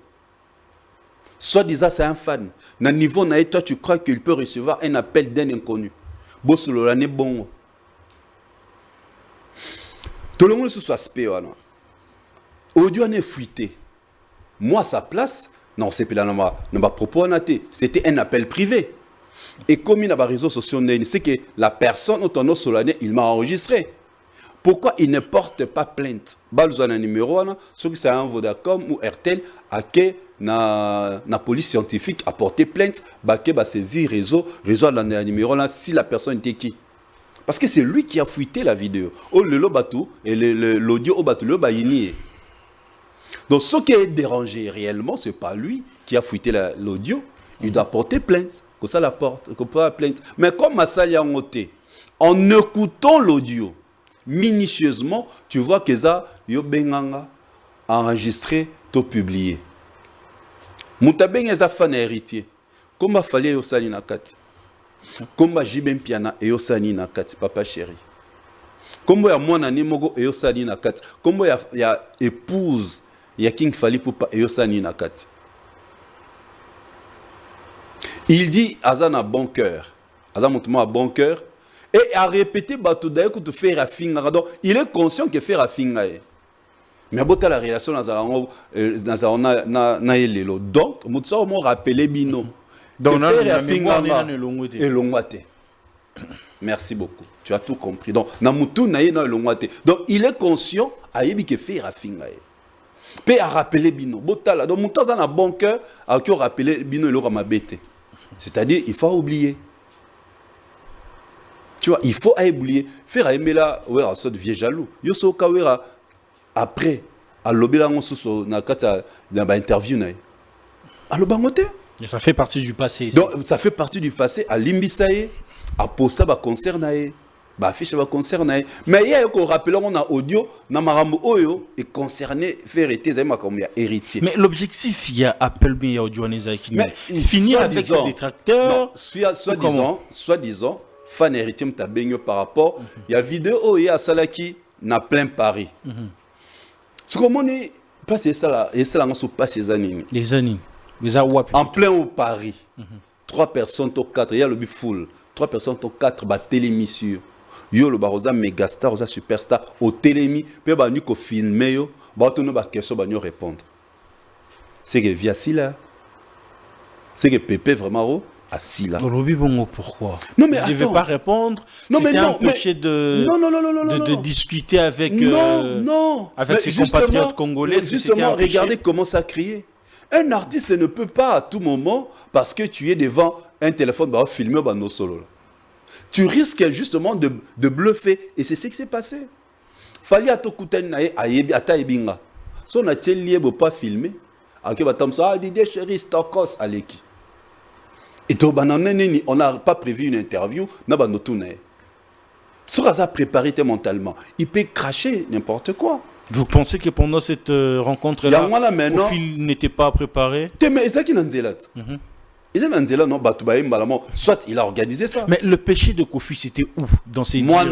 E: Soit disant c'est un fan. Na niveau na toi tu crois qu'il peut recevoir un appel d'un inconnu. Bosolo la ne bon. Tout le monde se soit aspect. Audio n'est fuité. Moi, à sa place, non, c'est pas dans propos, c'était un appel privé. Et comme il y a des réseaux sociaux, c'est que la personne, autour solennel, il m'a enregistré. Pourquoi il ne porte pas plainte? Balzou a un numéro, ce qui c'est un Vodacom ou RTL, à qui la police scientifique a porté plainte, bah saisir réseau a un numéro là, si la personne était qui? Parce que c'est lui qui a fuité la vidéo. Oh, le lobatou et l'audio au bateau, le baïnier. Donc, ce qui est dérangé réellement, ce n'est pas lui qui a fuité l'audio. Il doit porter plainte. Que ça la porte, qu'on peut plainte. Mais comme Massali a noté, en écoutant l'audio minutieusement, tu vois que ça, yo benganga enregistré, to publié. Moutabeng est un fan héritier. Comme il fallait yo sali na kati. Comme Jibem Piana et Osani na kati, papa chéri. Comme ya mwana ni mogo et Osani na kati. Comme ya épouse ya King Fally Poupa et Osani na kati. Il dit Azan a bon cœur. Azan a bon cœur. Et a répété bato d'ailleurs que tu fais rafinga. Donc il est conscient que fait rafinga. Mais bon, la relation dans na elelo. Donc mutsa mo rappeler bino. Donc, merci beaucoup. Tu as tout compris. Donc, il est conscient qu'il fait Rafinga. Puis, à rappeler Bino. Donc, Mouton a un bon cœur à rappeler Bino et l'ora bête. C'est-à-dire, il faut oublier. Tu vois, il faut oublier. Faire aimer là, ouais, ça devient jaloux. Yoso Kawera, après, à l'obéla, on se dans l'interview. À l'obangote.
D: Ça fait partie du passé.
E: Donc, ça fait partie du passé. À Limbisaye, à Posta, à Concernaye, à Affiche, à Concernaye. Mais il y a un rappel, on a audio, Namarambo Oyo, est concerné, faire héritier.
D: Mais l'objectif, il y a Apple, il y a audio, finir avec ses détracteurs.
E: Soi-disant, fan héritier, par rapport, il y a vidéo, il y a Salaki, n'a plein Paris. Ce qu'on dit, c'est ça là, et ça là, on se passe ces années.
D: Des années.
E: En plein au Paris, 3 personnes au 4, il y a le but full. 3 personnes au 4, bah télémission. Yo le barosa mégastar, osa superstar au télémi, puis bah nous ko filmer yo, bah tout nous bah question bah nous répondre. C'est que via Sila, c'est que Pépé vraiment assis là.
D: Robi Bongo pourquoi?
E: Non mais
D: je ne vais pas répondre.
E: Non mais non,
D: empêché de discuter avec avec ses compatriotes congolais.
E: Justement, regardez comment ça criait. Un artiste ne peut pas à tout moment, parce que tu es devant un téléphone, bah, filmer bah, nos solos. Là. Tu risques justement de bluffer. Et c'est ce qui s'est passé. Fallait à tout à Taïbinga. Si on a lié pour pas filmer, Didier Chéri, Stokos, Aleki. Et on n'a pas prévu une interview, si on a préparé mentalement, il peut cracher n'importe quoi.
D: Vous pensez que pendant cette rencontre-là, Kofi n'était pas préparé?
E: Mais c'est qui soit il a organisé ça.
D: Mais le péché de Kofi, c'était où dans ces
E: moi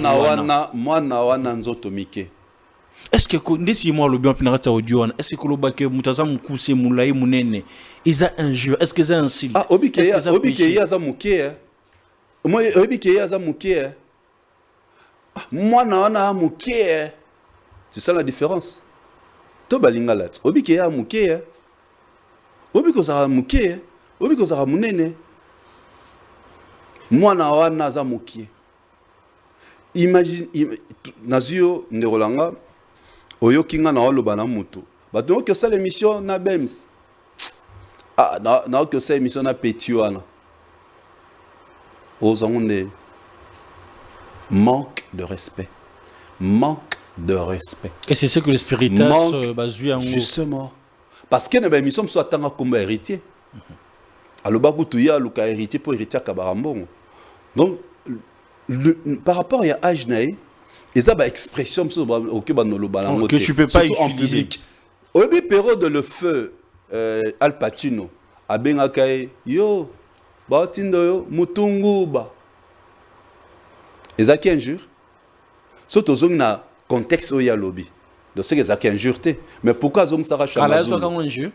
D: est-ce que si moi le bien audio, est-ce que le bac mutaza mukuse mulai munene, ils a un jeu, est-ce que c'est un style?
E: Ah, obike yaza muke. Moi obike yaza muke. Moi na muke. C'est ça la différence. To balinga lat. Obike ya muke. Obiko za muke. Obiko za munene. Moi na wana za muke. Imagine Nazio Nderolanga Oyo kinga na oloba na mutu. Bato que ça l'émission na BEMS. Ah na que ça l'émission na Petiwana. Aux ondes manque de respect. Manque de respect.
D: Et c'est ce que le spiritas basue en
E: justement. Parce que na émission soit tanga comme héritier. Aloba kutuya luka héritier pour héritier kabarambongo. Donc par rapport à Ajnaï, et ça, expression que
D: tu peux pas
E: en public. Au début, période de le feu, Al Pacino, a Bengakai, yo, Batindo yo, Mutunguba. Et ça qui injure. Surtout dans un contexte où il y a lobby. Donc c'est ça qui injure. Mais pourquoi Zong Sarah Chamazulu?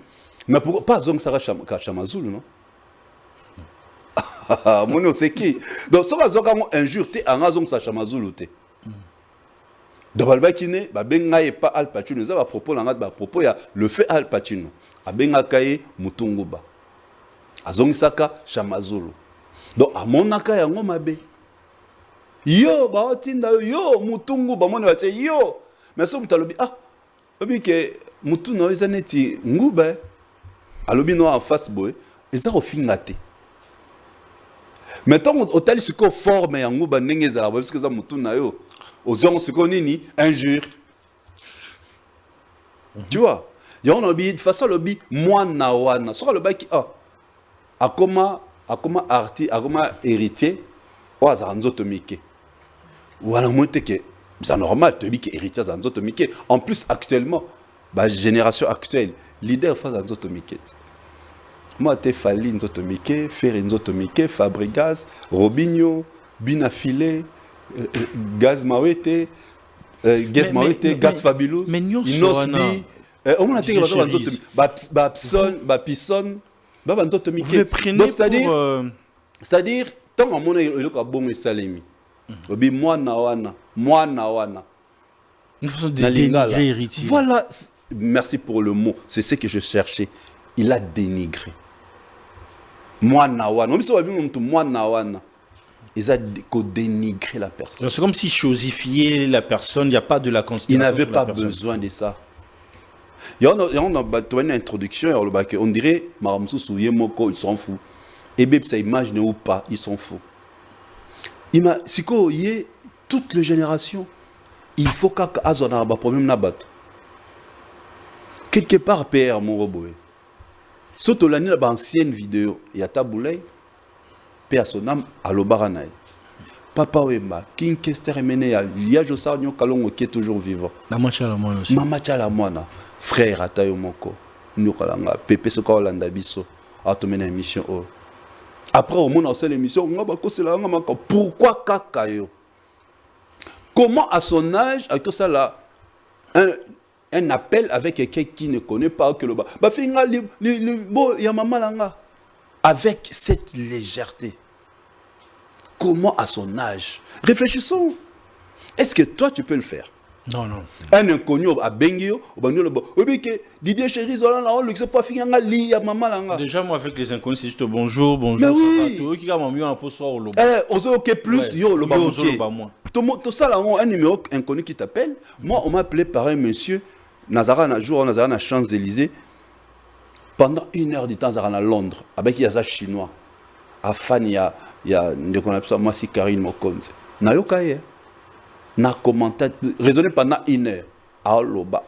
E: Mais pourquoi pas Zong Sarah Chamazulu, non? Mon c'est qui? Donc ça va injure, en Zong Sarah Chamazulu. D'abord, il y a pas Al Pacino. Il y a propos le fait Al Pacino. Il y a Mutunguba. Azongisaka Chamazulu. Donc, à mon aka ya ngomabe. Yo, ba tinda yo Mutunguba. Mon va yo. Mais ça mutalobi obi ke mutu no ezaneti nguba. Alobi no en face boy. Eza ofingate. Maintenant, au tali ce qu'on forme ya nguba ndenge za parce que ça mutu na yo. Aux gens ce qu'on dit injure. Tu vois, il y a un lobby de façon lobby moi na wana. Sur le bac a comment arti a comment héritier ou à zanzotomike. Voilà moi que c'est normal te que héritier zanzotomike. En plus actuellement, bah génération actuelle leader face zanzotomike. Moi te fali nzotomike, faire nzotomike, Fabregas, Robinho, Binafile. Gaz Mawete, Gaz Fabulous, Inosbi, on a dit que c'est-à-dire, tant que mon est bon et salami, moi na wana. Voilà, merci pour le mot, c'est ce que je cherchais. Il a dénigré. Moi na wana, moi na wana. Ils ont dénigré la personne.
D: C'est comme si chosifier la personne, il n'y a pas de la considération.
E: Il n'avait pas besoin de ça. Il y a une introduction, on dirait, Maramsou, Yemoko, ils sont fous. Et bien, ça imagine ou pas, ils sont fous. Si il y a toute la génération, il faut qu'il y ait un problème. Quelque part, PR, mon robot. Surtout l'ancienne vidéo, il y a Taboulay. Personne à l'Obaranaï. Papa Wemba, King Kester Mene, Yajosa Nyo Kalongo qui est toujours vivant.
D: Mama Chalamwana aussi.
E: Mama Chalamwana, frère Atayo Moko, Nyokalanga, Pepe Soka Olanda Biso, a tomé une émission. Après, au monde, on sait l'émission, pourquoi Kakayo? Comment à son âge, avec tout ça là, un appel avec quelqu'un qui ne connaît pas que le bas. Bah, il y a maman là. Avec cette légèreté. Comment à son âge? Réfléchissons. Est-ce que toi tu peux le faire?
D: Non, non.
E: Un inconnu à Bengio, Didier Chéri,
D: déjà, moi avec les inconnus, c'est juste bonjour, bonjour.
E: Mais oui.
D: Qui a mieux un peu ça au loba.
E: Plus, yo, le bas. Tout ça là, un numéro inconnu qui t'appelle. Moi, on m'a appelé par un monsieur, Nazara, un jour, Nazara, à Champs-Élysées. Pendant 1 heure du temps, ils sont à Londres, avec les Chinois. À Fan, il y a moi, si Karine Mokonze. Nayoka, na commentaire, raisonner pendant 1 heure. Aloba.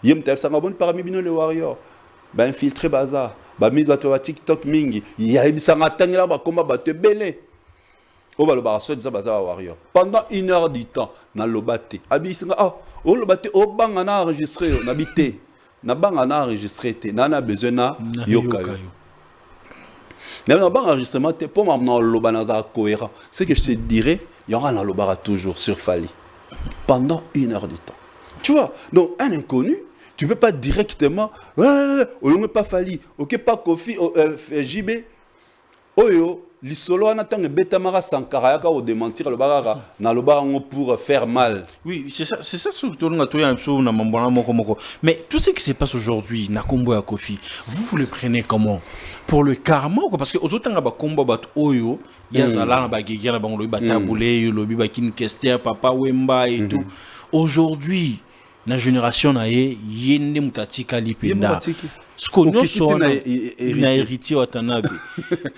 E: Yem t'as ça bon parmi les warriors. Ben infiltré bazar. Ba mi doit TikTok mingi. Il y a eu ça ngatangi là ba combat ba te belé. O ba lo ba so ça bazar warrior. Pendant 1 heure du temps, na lobate. Abi singa o lobate o banga na enregistré na bité. Na banga na enregistré te. Na na besoin na yokayo. Mais dans l'enregistrement, pour m'amener loba na cohérent. Ce que je te dirais, il y aura un lobara toujours sur Fali. Pendant 1 heure du temps. Tu vois, donc un inconnu, tu ne peux pas directement, on ne pas Fali, ok, pas Kofi, JB, Oyo, l'isolo en attendant Betamara Sankara, ou démentir le barara, na le barango pour faire mal.
D: Oui, c'est ça ce que tu as. Mais tout ce qui se passe aujourd'hui, Nakombo et Kofi, vous le prenez comment? Pour le karma ou quoi? Parce que aux autres, combat bat Oyo, il y a Zala, il y a le Bataboulé, le Bibakin Kester, Papa Wemba et tout. Aujourd'hui, la génération a yende mutati kalipenda. Ce qu'on a héritier Watanabe.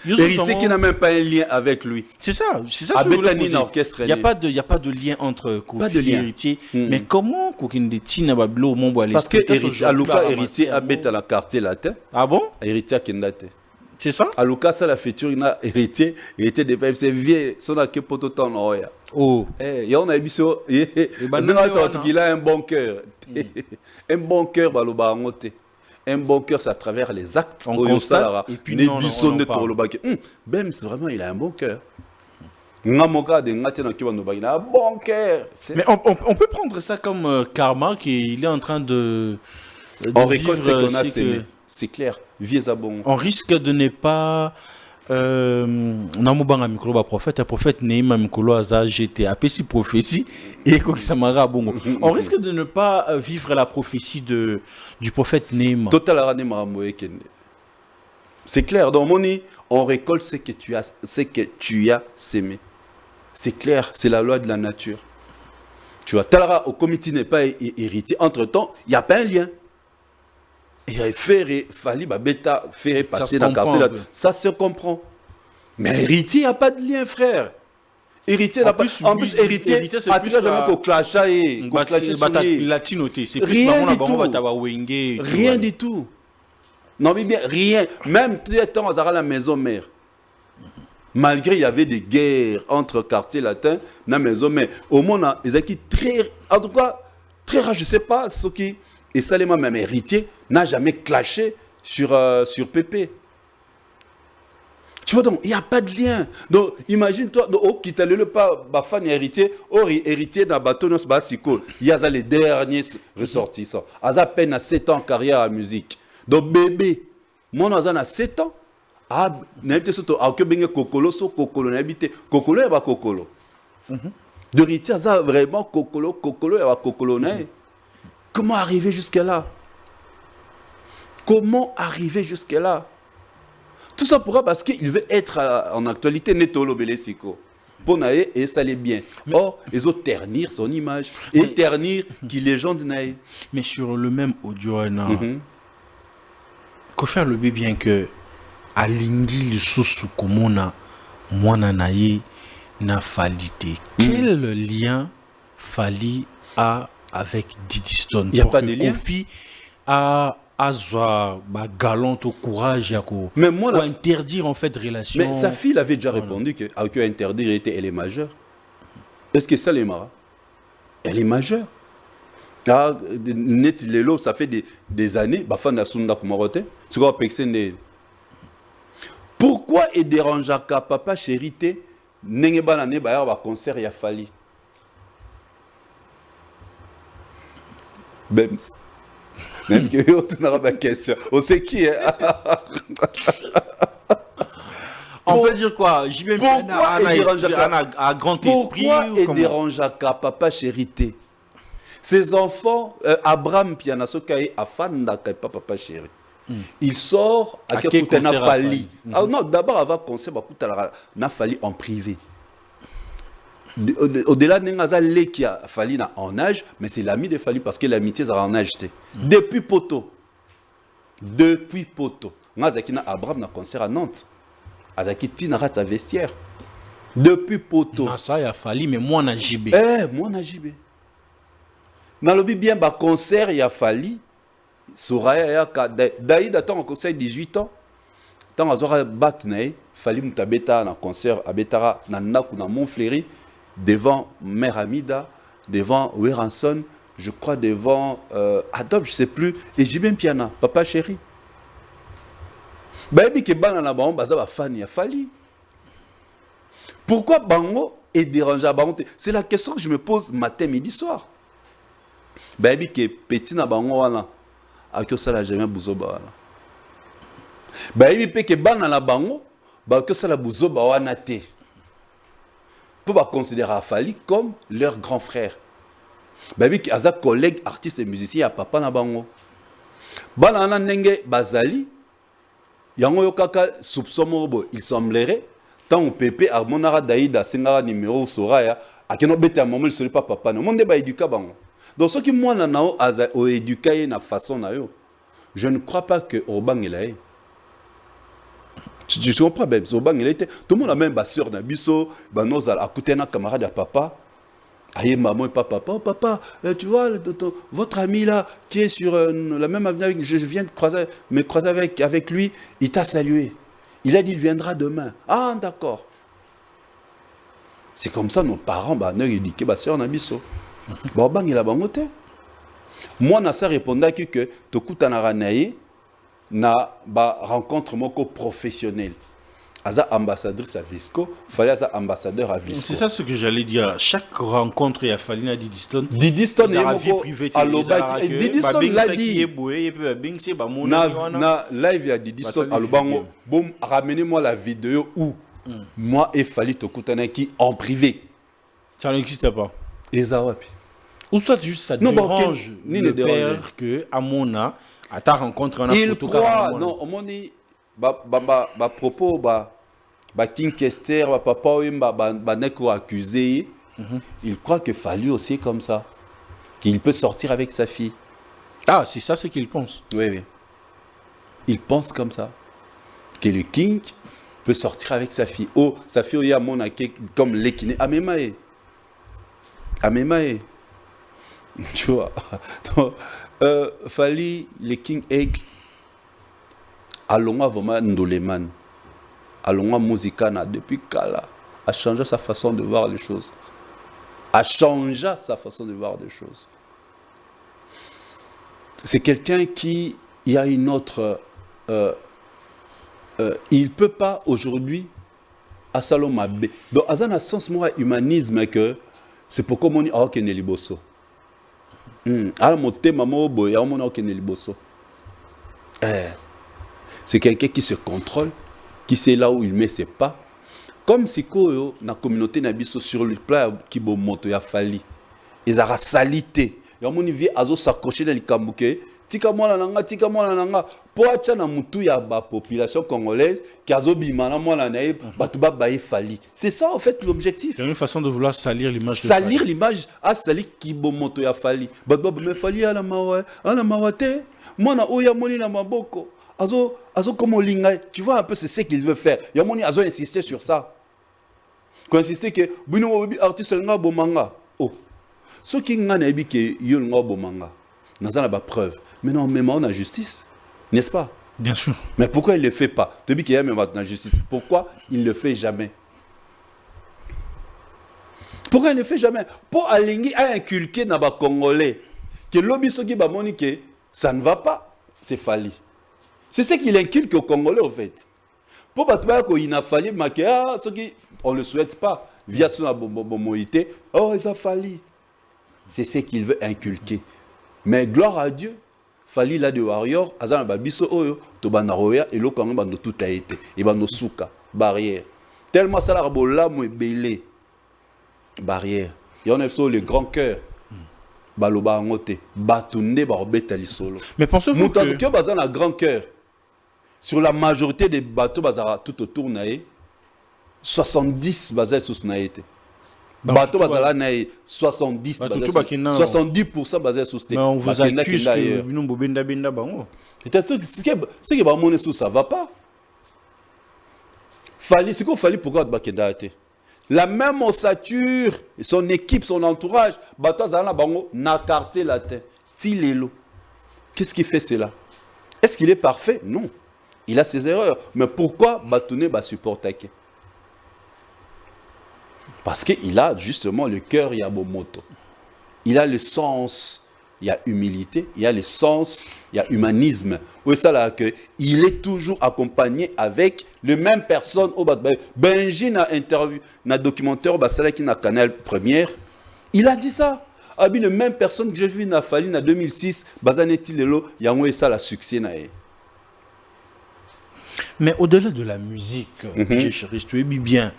E: Héritier qui n'a même pas un lien avec lui.
D: C'est ça.
E: Il
D: n'y a pas de lien entre Kofi et héritier. Mais comment Kokindeti Bablo Mombo
E: parce que Aluka héritier habite dans la quartier latin.
D: Ah bon?
E: Héritier à Kendate.
D: C'est ça?
E: Aluka, ça la future, il a héritier de PMC. C'est vieux, son a que pototon noya.
D: Oh.
E: Il y a un abisso. Il a un bon cœur. Un bon cœur, un bon cœur, c'est à travers les actes.
D: On constate. Et puis,
E: on Bems, vraiment, il a un bon cœur. Mais on
D: peut prendre ça comme karma, qu'il est en train de.
E: On récolte ce qu'on a sémé. C'est clair.
D: On risque de ne pas. Namubanga Mikolo prophète, prophète Neima Mikolo Aza GT, apesi prophétie et Kokisamara Bongo. On risque de ne pas vivre la prophétie du prophète Neima.
E: Total. C'est clair. Dans mon nid, on récolte ce que tu as sémé. C'est clair. C'est la loi de la nature. Tu vois, Talara au comité n'est pas héritier. Entre temps, il n'y a pas un lien. Il fallait faire passer dans le quartier. Ça se comprend. Mais héritier, il n'y a pas de lien, frère. Héritier, en plus, héritier, attire jamais qu'au clash. Rien du tout. Non, mais bien, rien. Même tout le temps, à la maison mère. Malgré il y avait des guerres entre quartiers latins et la maison mère. Au monde, ils ont très, en tout cas, très rare, je ne sais pas ce qui. Et Salema, même héritier, n'a jamais clashé sur Pépé. Tu vois donc, il n'y a pas de lien. Donc, imagine-toi, qui t'a le pas, fan héritier, héritier d'un bateau, il y a les derniers ressortissants. Il a à peine à 7 ans en carrière à musique. Donc, bébé, mon azan a 7 ans. Ah, n'habite surtout, ah, que bien Kokolo, so Kokolo, n'habite. Kokolo, il y a Kokolo. De héritier, il y a vraiment Kokolo, il y a Kokolo, comment arriver jusque-là? Comment arriver jusque-là? Tout ça pourra parce qu'il veut être en actualité Netolo Belesiko. Pour naïe et ça l'est bien. Or, ils ont ternir son image. Et ternir qui légende naïe.
D: Mais sur le même audio, qu'on faire le bien que à l'ingil sous komona mwana naïe na falité. Quel lien Fali a avec Didi Stone?
E: Il n'y a pas de lien.
D: Kofi a galant au courage
E: mais moi,
D: pour interdire en fait relation.
E: Mais sa fille avait déjà répondu que interdire elle est majeure. Est-ce que ça l'est marrant? Elle est majeure. Ça fait des années. Pourquoi il dérange papa chérité n'engeba ne ba concert ya Fali? Bems. Même que tu n'auras pas de question. On sait qui est.
D: On peut dire quoi? Pourquoi il dérange à grand esprit?
E: Pourquoi il dérange papa chérité? Ses enfants, Abraham Pianasokae, Afanda papa chéri. Il sort à Kekutana Fali. Non, d'abord avant concert, na Fali en privé. Au-delà de Nengaza qui a Fali en âge, mais c'est l'ami de Fali parce que l'amitié sera en âge. Depuis Poto. depuis poto ngazaki na Abraham na concert à Nantes azaki tina rata vestiaire depuis poto
D: na ça ya fali mais moi na JB
E: moi na JB na lobi bien ba concert ya fali Soraya ya ka Daïd attend concert 18 ans tant azora batne fali mutabeta na concert abetara na naku na Montfleury devant Mère Amida devant Weranson je crois devant Adobe, je sais plus, et j'ai bien piana, papa chéri. Baby que bana na bango baza ba fan ya fali. Pourquoi bango est dérangé à bango? C'est la question que je me pose matin, midi, soir. Baby que petit na bango wana akyo sala jamais buzoba wana. Baby pe que bana na bango ba akyo sala buzoba wana te. Pour ba considérer Fali comme leur grand frère. Baby qui aza collègue artiste et musicien à papa na bango. Bana na nenge bazali yango yo kaka soupçon mobo il semblerait tant au pépé à monara Daïda sengara numéro Soraya akeno bete à moment il serait pas papa no monde ba éduka bango. Donc ce qui moi na nao aza o éduquer na façon na yo. Je ne crois pas que Obangelae tu comprends bien Obangelae tout le monde a même ba sœur na biso ba nos à côté na camarade à papa. Aïe maman et papa, oh, papa, tu vois votre ami là qui est sur la même avenue avec, je viens de me croiser avec lui, il t'a salué. Il a dit il viendra demain. Ah d'accord. C'est comme ça nos parents bah ne éduquer ba sœur na biso. Ba bang il a bangote. Moi na ça répondait que tokutana naye na ba rencontre moko professionnelle. Aza ambassadrice à Visco, fallait aza ambassadeur à Visco.
D: C'est ça ce que j'allais dire. Chaque rencontre, il y a Falina Didiston.
E: Didiston
D: est la vie privée.
E: Didiston l'a dit. Na live ya Didiston à Lubango. Boum, ramenez-moi la vidéo où moi et Fali Tokutana qui en privé.
D: Ça n'existe pas.
E: Et ça wapi.
D: Ou soit juste ça dérange le père que Amona à ta rencontre on a
E: photo. Il croit non, on m'a dit ba propos ba King Kester ba papa ba neko accusé il croit que Fali aussi comme ça qu'il peut sortir avec sa fille.
D: Ah c'est ça ce qu'il pense.
E: Oui il pense comme ça que le King peut sortir avec sa fille. Oh sa fille y a mon comme l'équiné amemae tu vois. Donc Fali le King Egg Alonga vraiment Ndoleman, Alonga Muzikana depuis Kala a changé sa façon de voir les choses. C'est quelqu'un qui il y a une autre il peut pas aujourd'hui à Saloma B. Donc azana sens moi humanisme que c'est pourquoi on dit ok neliboso. Ala motema mo boya on ok neliboso. C'est quelqu'un qui se contrôle, qui sait là où il met ses pas. Comme si dans la communauté nabiso sur le plat qui bo moto ya Fali. Ils ont salité. Ya moni vie azo s'accrocher dans le kambuke. Tika mwana nanga. Po acha na mutu ya ba population congolaise qui azo bimana mwana nae batuba bae Fali. C'est ça en fait l'objectif.
D: C'est une façon de vouloir salir l'image.
E: Salir l'image à salir qui bo moto ya Fali. Batuba me Fali ala mawate. Mwana oya moni na maboko. Azo comme linga, tu vois un peu c'est ce qu'il veut faire. Yamoni azo insister sur ça. Qu'on insister que bino artiste nga bomanga. Oh. Ce qui ngana ebi que yo nga bomanga. Nazana ba preuve. Mais non, même on a justice. N'est-ce pas?
D: Bien sûr.
E: Mais pourquoi il le fait pas? Depuis qu'il y a même la justice. Pourquoi il le fait jamais? Pourquoi il ne fait jamais? Pour alingi a inculqué na ba congolais que lobi soki ba moni que ça ne va pas, c'est Fali. C'est ce qu'il inculque aux Congolais, en fait. Pour battre il a fallu maquiller, ce qui on ne le souhaite pas, via son moïté, oh, il a fallu. C'est ce qu'il veut inculquer. Mais gloire à Dieu, Fali là de warrior, azana babiso oyo, to banaroya, et le Congo bando tout a été, et bando souka, barrière. Tellement ça la rabola mou belé, barrière. Et on a fait le grand cœur. Baloba angote, batunde barobeta lisolo.
D: Mais pensez-vous
E: que bazana grand cœur. Sur la majorité des bateaux bazara tout autour naé 70 bazay sous naété. Bato bazala na 70 basé sous
D: mais on vous accuse que nous bobenda benda bango.
E: Peut-être ce que ba monnaie sous ça va pas. Fali, ce qu'il fallait pourquoi bakenda été. La même ossature, son équipe, son entourage, bato azala bango na quartier latin. Tilelo. Qu'est-ce qui fait cela? Est-ce qu'il est parfait? Non. Il a ses erreurs. Mais pourquoi Batoune va supporter? Parce qu'il a justement le cœur Yabomoto. Il a le sens, il y a humilité, il y a le sens, il y a humanisme. Où ça là que il est toujours accompagné avec le même personne au Benji na interview, na documentaire basala qui na Canal Première, il a dit ça. Abi le même personne que j'ai vu na Fali na 2006, bazaneti lelo yango et ça la succès na.
D: Mais au-delà de la musique, chéri, tu es bien.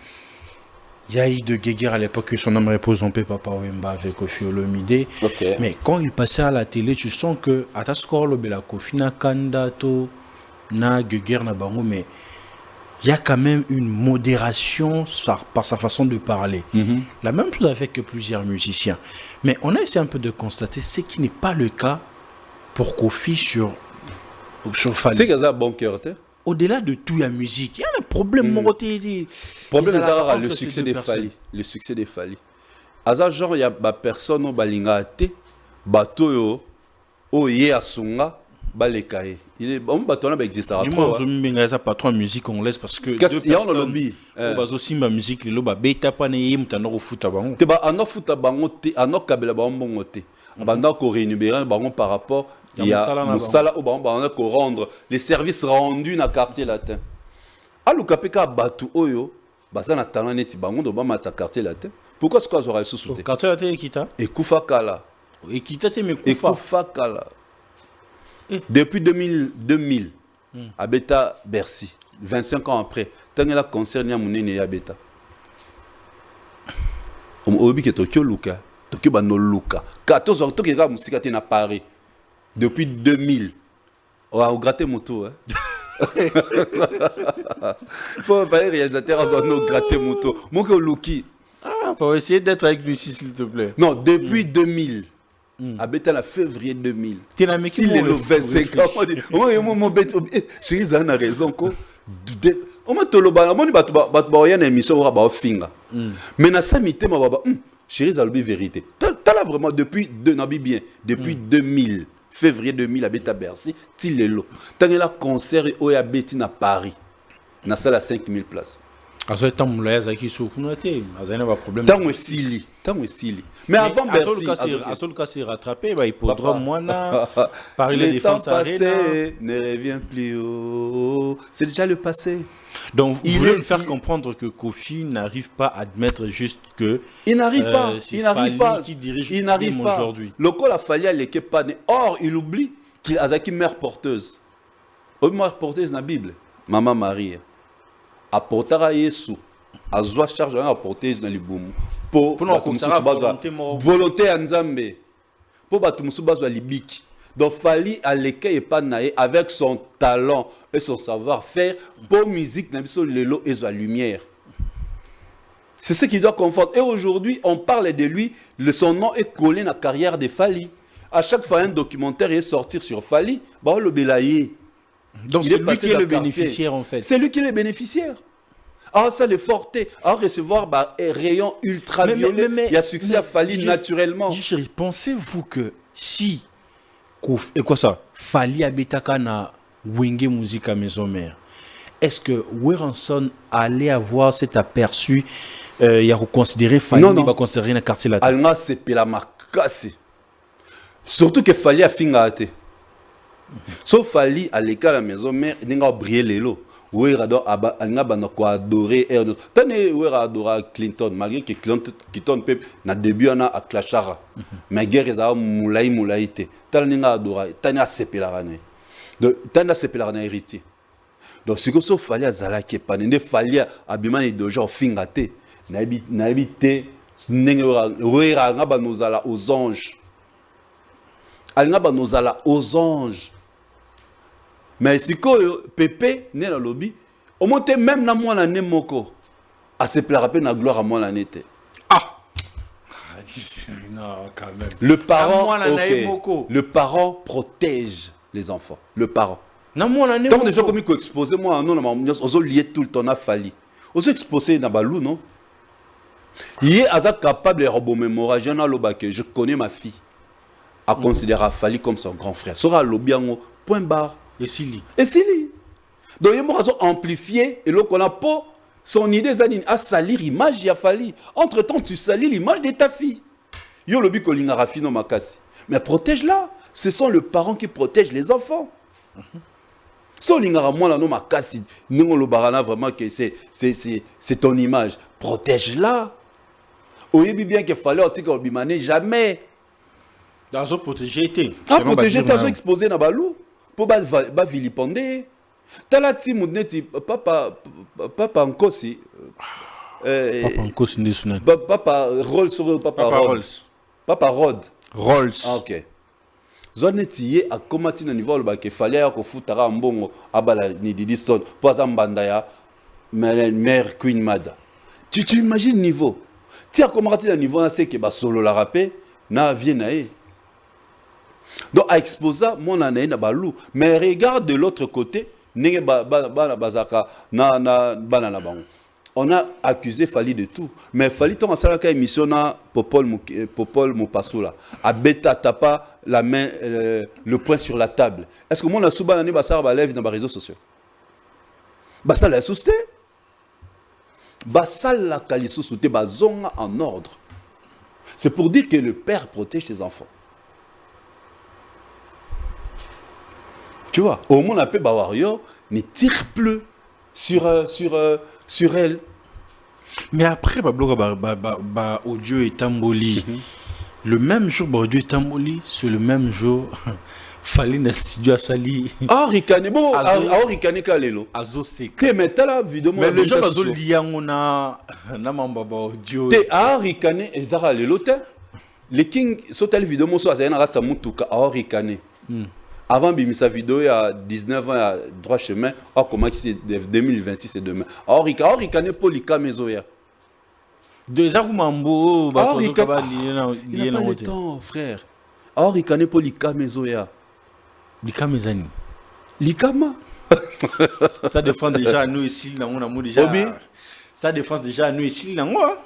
D: Il y a eu de Guéguerre à l'époque que son âme repose en paix, Papa Wemba avec Kofi Olomide.
E: Okay.
D: Mais quand il passait à la télé, tu sens que à ta score le bela Kofi na Kandato na Guéguerre na bango, mais il y a quand même une modération par sa façon de parler. La même chose avec plusieurs musiciens. Mais on a essayé un peu de constater ce qui n'est pas le cas pour Kofi sur Fali.
E: C'est que ça bon cœur.
D: Au-delà de tout, la musique, il y a un problème.
E: Le problème, c'est le succès des Fali. Le succès des Fali. À ça, genre, il y a des personnes qui ont bateau au Yeasunga, balekaye. Il est bon, bateau là, existe à
D: trop. Il y a pas trop de musique congolaise parce que deux personnes. Il y a aussi ma musique, il y a beta pas né, il y a un foot à bango.
E: Tu vas un foot à bango, un kabela bango te. Banda ko réunir bango par rapport. Il y a Moussala au Bamba, on a rendre les services rendus dans le quartier latin. À l'Ukapeka Batu Oyo, Basan a talent net bango do Bamba ta quartier latin. Pourquoi est-ce qu'on aurait sous-souté?
D: Quartier latin Ekita.
E: Et Koufa Kala.
D: Ekita te me
E: Koufa Kala. Depuis 2000, à Beta Bercy, 25 ans après, tant que la concert n'y a mouné à Beta. Obi ke Tokyo Luka, Tokyo Bano Luka. 14 ans, Tokyo Musica te na Paris. Depuis 2000, on va gratter moto. Il faut faire réalisateur à nous gratter moto. Mon que Luki.
D: Ah, pour essayer d'être avec lui ici, s'il te plaît.
E: Non, depuis 2000. À Bétal à février 2000.
D: Tu es la mec qui
E: est le 25 ans. Mon bête, chérie, ça a raison. On m'a dit, on a une émission où on a finger. Mais dans sa mité, chérie, ça a la vérité. Tu as là vraiment depuis 2000. Février 2000 à Beta Bercy, Tilelo. Tant que la concert est à Betty à Paris. Na salle à 5000 places.
D: Alors, tant que qui sont connectés, il y a un problème.
E: Tant que Sili. Mais avant Bercy,
D: à ce cas c'est rattrapé, il faudra moins Paris les défenses
E: passé ne revient plus. C'est déjà le passé.
D: Donc, vous voulez me faire comprendre que Kofi n'arrive pas à admettre juste que
E: il n'arrive pas, il n'arrive pas,
D: qui dirige
E: il n'arrive pas
D: aujourd'hui.
E: Le col a fallu à l'équipe pas. Or, il oublie qu'il a une mère porteuse. Une mère porteuse dans la Bible, Maman Marie, a porté à Jésus, a joué charge à porteuse dans les boum. Pour volonté à Nzambe, pour battre Moussoubazo à Libiki. Donc, Fali à l'équerre et pas naïe avec son talent et son savoir-faire pour musique, lelo et la lumière. C'est ce qui doit conforter. Et aujourd'hui, on parle de lui, son nom est collé dans la carrière de Fali. À chaque fois, un documentaire est sorti sur Fali, bah, le bélaïe.
D: Donc, c'est lui qui est le bénéficiaire en fait.
E: C'est lui qui est le bénéficiaire. Alors, ça, le forté, à recevoir un rayon ultraviolet, il y a succès à Fali naturellement.
D: Pensez-vous que si. Et quoi ça? Fali Abetaka na Wenge Musique à Maison Mère. Est-ce que Weranson allait avoir cet aperçu? Il y a reconsidéré Fali, il va considérer un quartier latin.
E: Alma c'est pela makase. Surtout que Fali a fingate. Sauf Fali à l'école à la Maison Mère, il n'a pas brillé les lots. Weranson a adoré Erdo. Tane Weranson adora Clinton, malgré que Clinton peut na début on a clashara. Mais guerre est moulaï te. Tane adora, tane a sepela rane. Donc tane a sepela rane héritier. Donc ce que sauf Fali a zala qui pas ne Fali a bimane de genre fingate. Nabi te nenge Weranson ba nous ala aux anges. Alna ba nous ala aux anges. Mais si Pépé n'est dans le lobby, au moins même dans moi l'année moko, à se plaire na gloire à moi l'année.
D: Ah, Non, quand même.
E: Le parent,
D: moi, la naïe
E: ok.
D: moko.
E: Le parent protège les enfants. Le parent.
D: Non, moi, la
E: Donc déjà comme il faut exposer moi non on lié tout le temps a fallu. On exposé dans balou non. Il est capable de remémorer je connais ma fille. À considérer Fali comme son grand frère. Sera lobiango point barre.
D: Et Sili.
E: Et Sili. Donc il m'a amplifié et là qu'on a pas son idée à salir l'image de Fali. Entre-temps tu salis l'image de ta fille. Yo lobi ko linga rafi no makasi. Mais protège-la. Ce sont les parents qui protègent les enfants. So lingara moi là no makasi ningo lo barana vraiment que c'est ton image. Protège-la. Oyebi bien qu'il fallait otika obimane jamais.
D: Dans un protégé été.
E: Protéger ta exposé na balou pour ba vilipender. Tala ti mudneti papa nkosi
D: Papa nkosi ndesuna.
E: Papa Rolls sur papa Rolls. Papa
D: Rolls.
E: Ah ok. Zone tiye a komati na niveau ba ke fallait ya ko futara mbongo abala ni Didiston pour azambanda ya mère Queen Mada. Tu imagines niveau. Ti a komati na niveau na c'est que ba solo la rapé na vienae. Donc à exposer mon année na balou mais regarde de l'autre côté nenge bazaka na banana bango. On a accusé Fali de tout mais Fali ton asalaka émission na Popol Mopasula a beta tapa la main le poing sur la table. Est-ce que mon a souba nani basara ba lève dans les réseaux sociaux? Basa la sousté. Basa la kaliso souté bazonga en ordre. C'est pour dire que le père protège ses enfants. Tu vois, au moins, la Bawario ne tire plus sur elle.
D: Mais après, audio et tamboli. Le même jour, audio et tamboli, c'est le même jour, Fali na studio à Sali.
E: Ah, Rikane, bon, Rikane Kalelo.
D: Azo c'est.
E: Mais t'as la vidéo.
D: Mais le jour, Azo liangona, na mambaba audio.
E: T'es à Rikane et Zara Lelote. Les King, sautent la vidéo, moi, ça a un mutuka, à Rikane. Avant Bimisa vidéo, il y a 19 ans, à droit chemin. Oh, comment c'est 2026, c'est demain. Alors, Rikane, Polika, Mezoya.
D: Deux ans, Mambo,
E: il n'a pas le temps, frère. Alors, Rikane, Polika, Mezoya.
D: Lika Mezani.
E: Likama.
D: Ça défend déjà à nous ici, là, on a déjà.
E: Obi.
D: Ça défend déjà à nous ici, là, moi.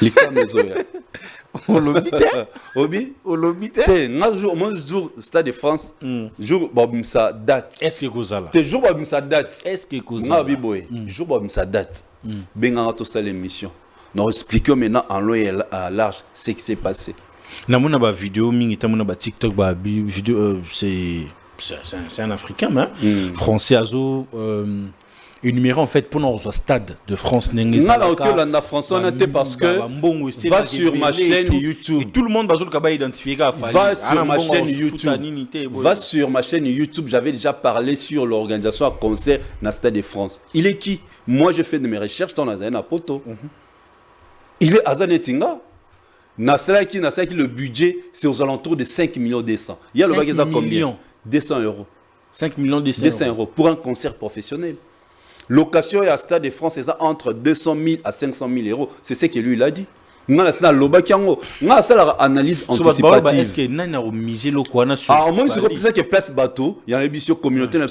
E: Lika Mezoya.
D: Obi,
E: jour Stade de France, jour sa date.
D: Est-ce que Kozala?
E: Te jour sa date.
D: Est-ce que Kozala?
E: Jour sa date. Benga to ça l'émission. Nous expliquons maintenant en long et à large ce qui s'est passé.
D: Na mona ba vidéo mingi ta mona ba TikTok ba vidéo c'est un africain mais français azo énuméré en fait pour nos stade de France n'engé
E: ça la France on était parce que va sur ma chaîne YouTube
D: et tout le monde bazol ka ba identifier ka Fali
E: va sur ma chaîne YouTube va sur ma chaîne YouTube j'avais déjà parlé sur l'organisation à concert na Stade de France il est qui moi je fais de mes recherches dans la poto il est Azanetinga Nasaki le budget c'est aux alentours de 5 millions 200 il y a le bagage à combien 200 €.
D: 5 millions 200
E: € pour un concert professionnel. Location à Stade de France, c'est ça entre 200 000 à 500 000 €. C'est ce que lui il a dit. On a la analyse anticipative.
D: Est-ce que nana a misé le quoi sur
E: moi je sais que place bateau, il y a une émission communautaire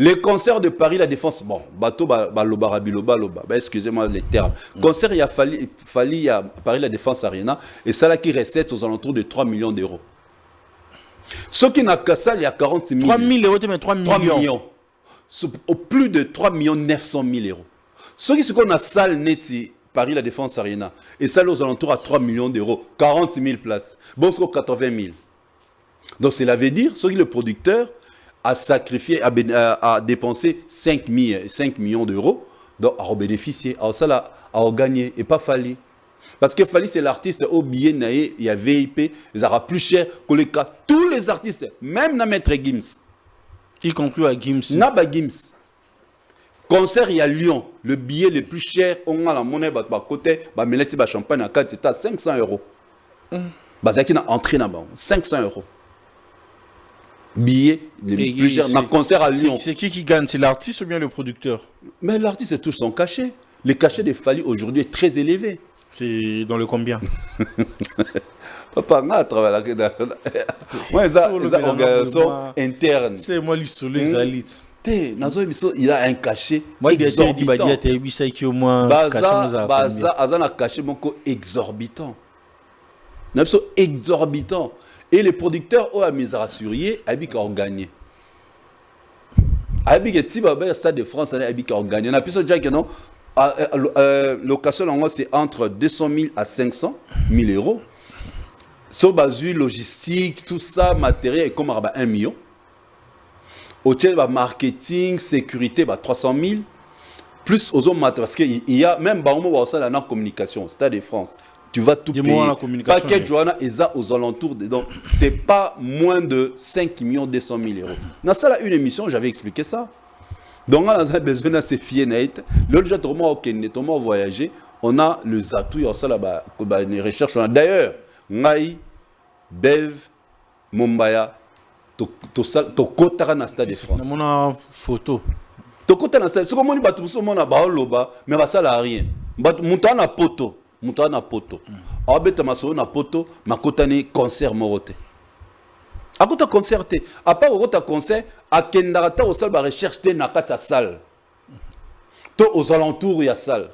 E: les concerts de Paris la Défense bon bateau loba excusez-moi les termes. Concert il y a fallu à Paris la Défense Arena et ça là qui recette aux alentours de 3 millions d'euros. Ce qui n'a qu'à ça il y a 40 000
D: 3 000 €, mais 3 millions.
E: Au plus de 3 900 000 €. Ce qui c'est qu'on a salle neti Paris la Défense Arena et ça aux alentours à 3 millions d'euros, 40 000 places. Bon c'est 80 000. Donc cela veut dire ce que le producteur a sacrifié a dépensé 5 millions d'euros donc à bénéficier à ça à gagner et pas Fali. Parce que Fali c'est l'artiste au billet naé il y a VIP ils aura plus cher que les cas tous les artistes même na maître Gims
D: y compris à Gims.
E: Naba Gims. Concert il y a Lyon, le billet le plus cher, on a la monnaie bah côté, bah meleti bah champagne à 4 c'est à 500 €. Bah ça qui n'a entré là-bas, 500 €. billets les plus chers dans concert à Lyon.
D: C'est qui gagne? C'est l'artiste ou bien le producteur?
E: Mais l'artiste touche son cachet. Le cachet de Fally aujourd'hui est très élevé.
D: C'est dans le combien?
E: Papa, on a travaillé là. Moi, ça, organisation interne.
D: C'est moi, lui, sur les alites.
E: Il a un cachet
D: exorbitant.
E: Un cachet exorbitant. Exorbitant. Et les producteurs ont mis à rassurer, ont gagné. Le Stade de France a gagné. On a pu se dire que non. Location, c'est entre 200 000 à 500 000 euros. Sur base logistique, tout ça, matériel, et comme 1 million. Hôtel, marketing, sécurité, 300 000. Plus aux hommes, parce qu'il y a même la communication, Stade de France. Tu vas tout payer. Paquet Johanna et ça aux alentours. Donc, ce n'est pas moins de 5 200 000 euros. Dans ça, une émission, j'avais expliqué ça. Donc, on a besoin de ces filles. L'autre jour, on a voyagé. On a le Zatou, on a une recherche. D'ailleurs, Ngai, Bev, Mumbaya, Tokotara na Stade de France.
D: On a photo.
E: Tokotara na Stade. Ce que je dis, c'est que je mais ça n'a rien. Moutana poto. Moutana poto. Abeta maso na poto, makotane concert morote. Akota concerté. À part au concert, à Kendarata au salle recherche te na kata salle. To aux alentours il y a salle.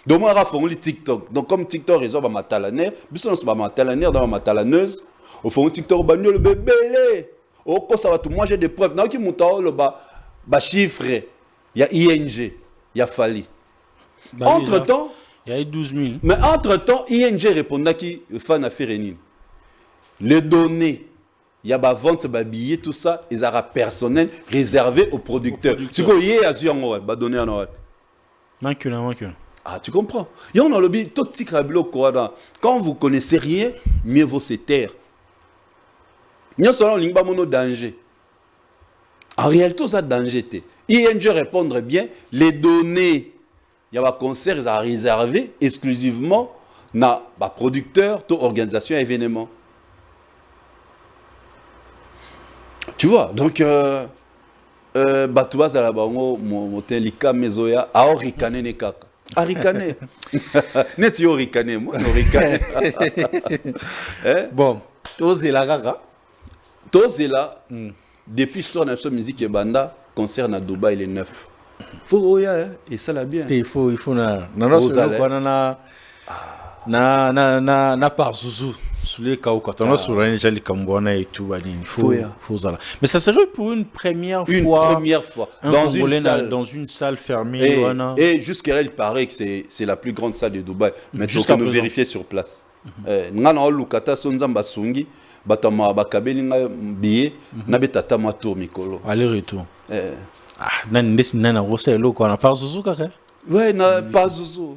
E: Donc moi rafon li TikTok. Donc comme TikTok ils ont ba matalaner, biso ba matalaner dans ma matalaneuse, au fond TikTok ba le bébé. Au quoi ça va tout moi j'ai des preuves. Na ki mutao le ba chiffre. Il y a ING, il y a Fally. Entre-temps,
D: il y a eu 12 000.
E: Mais entre-temps, ING répondait qui fan à Férénine. Les données, il y a des ventes, des billets, tout ça, ils ont personnel réservé aux producteurs. Ce qu'on y a eu en va donner en Europe. Ah, tu comprends? Il y a un lobby, tout petit crablo, quand vous connaissez rien, mieux vaut se taire. Il y a seulement un danger. En réalité, ça danger. ING répondre bien, les données. Il y a un concert à réserver exclusivement à producteurs, à organisation et événements. Tu vois, donc, tu vas à la bango, mon telika mezoya, a orikane ne kaka. A rikane. Net yo rikane, moi, rikane.
D: Bon,
E: tosé la gaga. Tosé la, depuis l'histoire de la musique et banda, concert à Dubaï, il est 9. Faut et ça l'a bien.
D: Il faut na par Zouzou sous les kauka tano sur la jali kambona et tout il faut ça. Mais ça serait pour une première fois dans une salle fermée
E: et jusqu'à là il paraît que c'est la plus grande salle de Dubaï, mais jusqu'à nous vérifier sur place. Ngana lukata sonzamba sungi batama bakabeli nga billet na betata mato mikolo
D: aller retour. Nana Rosselo quoi, pas Zouzou kaka.
E: Ouais, na pas Zouzou.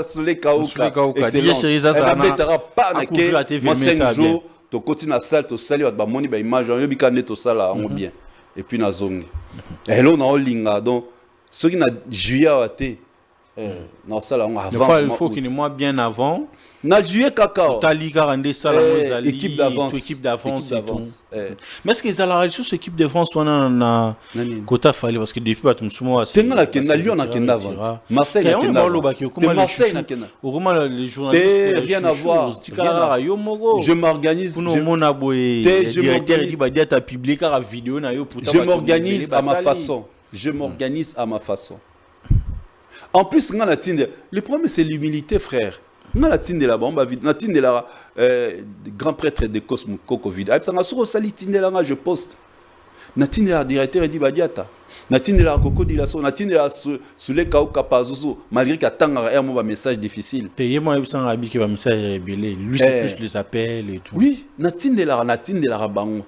E: Sur les kauka. Excellence. Elle mettra pas na ke. Moi 5 jours, to continue na salle, to sali ba moni ba image, yo bikane to sala en bien. Et puis na zongi. Et là on a olinga donc ce qui na juillet até. Na sala on avant.
D: Il faut qu'il y ait bien avant.
E: Na juillet cacao.
D: Tali 42 salles
E: équipe d'avance.
D: Mais est-ce qu'ils ont la réaction sur l'équipe de France toi na quota Fally parce que depuis batum sumo
E: c'est na Lyon na kenda avant. Marseille na kenda. Marseille na kenda.
D: Au moment les journalistes
E: rien à voir. Je m'organise.
D: Je
E: m'organise à ma façon. Je m'organise à ma façon. En plus, le problème c'est l'humilité, frère. On a la tinde là-bas, on va vite. On a tinde là, grand prêtre de Cosmo Covid. Ça m'a sur sali tinde là, je poste. On a tinde là, directeur dit badiata. On a tinde là, Coco dit la son. On a tinde là, sous les cas où Kapazozo, malgré qu'il y a tant de messages difficiles.
D: T'es moi, il y a un message rébellé. Lui, c'est plus les appels et tout.
E: Oui, on a tinde là, bango.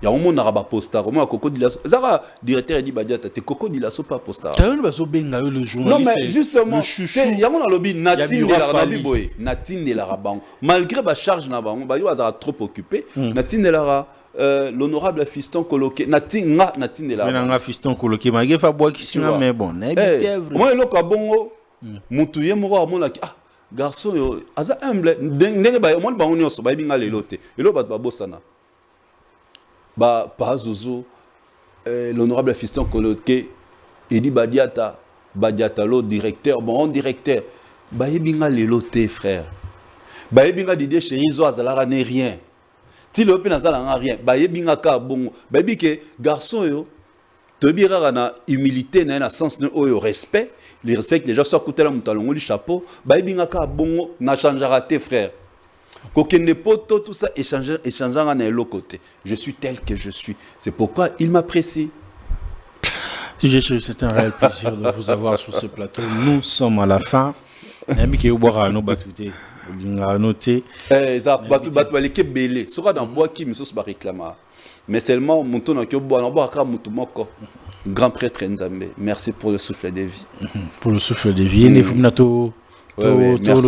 E: Il y a un monde qui a posté, comment Coco dit la so. Zara directeur dit badiata, te Coco dit la so pas posté.
D: Tu as le benga le journaliste.
E: Non mais justement, il y a un lobby Natine de la Rabiboy, Natine de la Rabango. Malgré la charge na bango, il a trop occupé. Natine de la l'honorable fiston coloqué, Natine de la.
D: Mais fiston coloqué, malgré fa bois qui sina mais bon,
E: moi le ka bongo, mutuye moko amona ah garçon yo, aza humble, ndenge ba mo ba onyoso ba binga lelote. Elo ba bosana. pas Zozo, l'honorable Fiston Koloke, Edi Badiata, Badiatalo, directeur, bon, directeur. Bayebinga lelote, frère. Bayebinga Didier Cherizo Azalara n'est rien. Si le peuple n'a rien, Bayebinga ka bon. Bayebi que garçon yo, tobira na humilité na sens ne oyo respect, le respect les gens soit côté la moutalongo du chapeau, Bayebinga ka bon na changera tes frères. Kokende poto tout ça échangeant à l'autre côté. Je suis tel que je suis. C'est pourquoi il m'apprécie.
D: C'est un réel plaisir de vous avoir sur ce plateau. Nous sommes à la fin.
E: Mais seulement grand prêtre Nzambe. Merci pour le souffle de vie.
D: Pour le souffle de vie.
E: Merci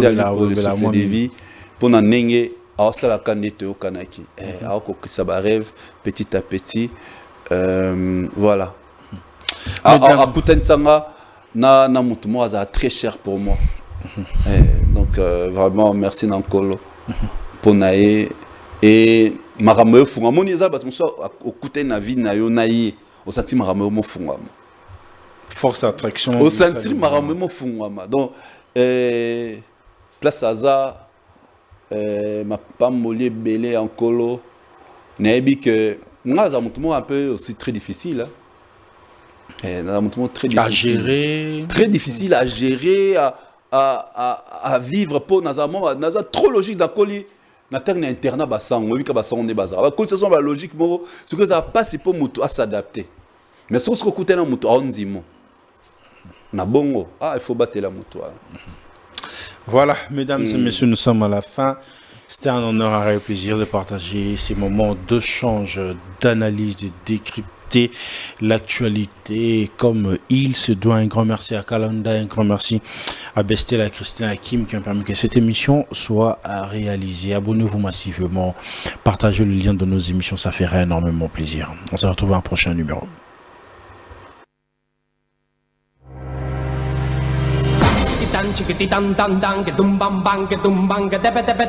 E: à lui pour le souffle de vie. Pour n'enlever à ça la canette au Kanaki. À ça rêve petit à petit. Voilà. À Koutensanga, na mutumo a très cher pour moi. Donc vraiment merci Nankolo pour nae et marameo funga moni za bato so okuté na vie na yo naie au senti marameo mo funga
D: force d'attraction
E: au senti marameo mo funga donc place aza ma pamolier belé Ankolo naebi que moi za mutumo un peu aussi très difficile très difficile
D: à gérer,
E: très difficile à gérer, à vivre pour naza trop logique d'acoli na terre internat basang oui ka basang ne bazar ba ce sont la logique mo ce que ça passe pour mutu à s'adapter mais ce que côté na mutu onzimo na bongo il faut battre la mutu.
D: Voilà, mesdames et messieurs, nous sommes à la fin. C'était un honneur, un réel plaisir de partager ces moments d'échange, d'analyse, de décrypter l'actualité comme il se doit. Un grand merci à Kalanda, un grand merci à Bestela, Christina, Hakim qui ont permis que cette émission soit réalisée. Abonnez-vous massivement, partagez le lien de nos émissions, ça ferait énormément plaisir. On se retrouve à un prochain numéro.
F: Chiquititan, chiquititan, tan, tan, que tum bam bam, que tum bam, que tepe tepe.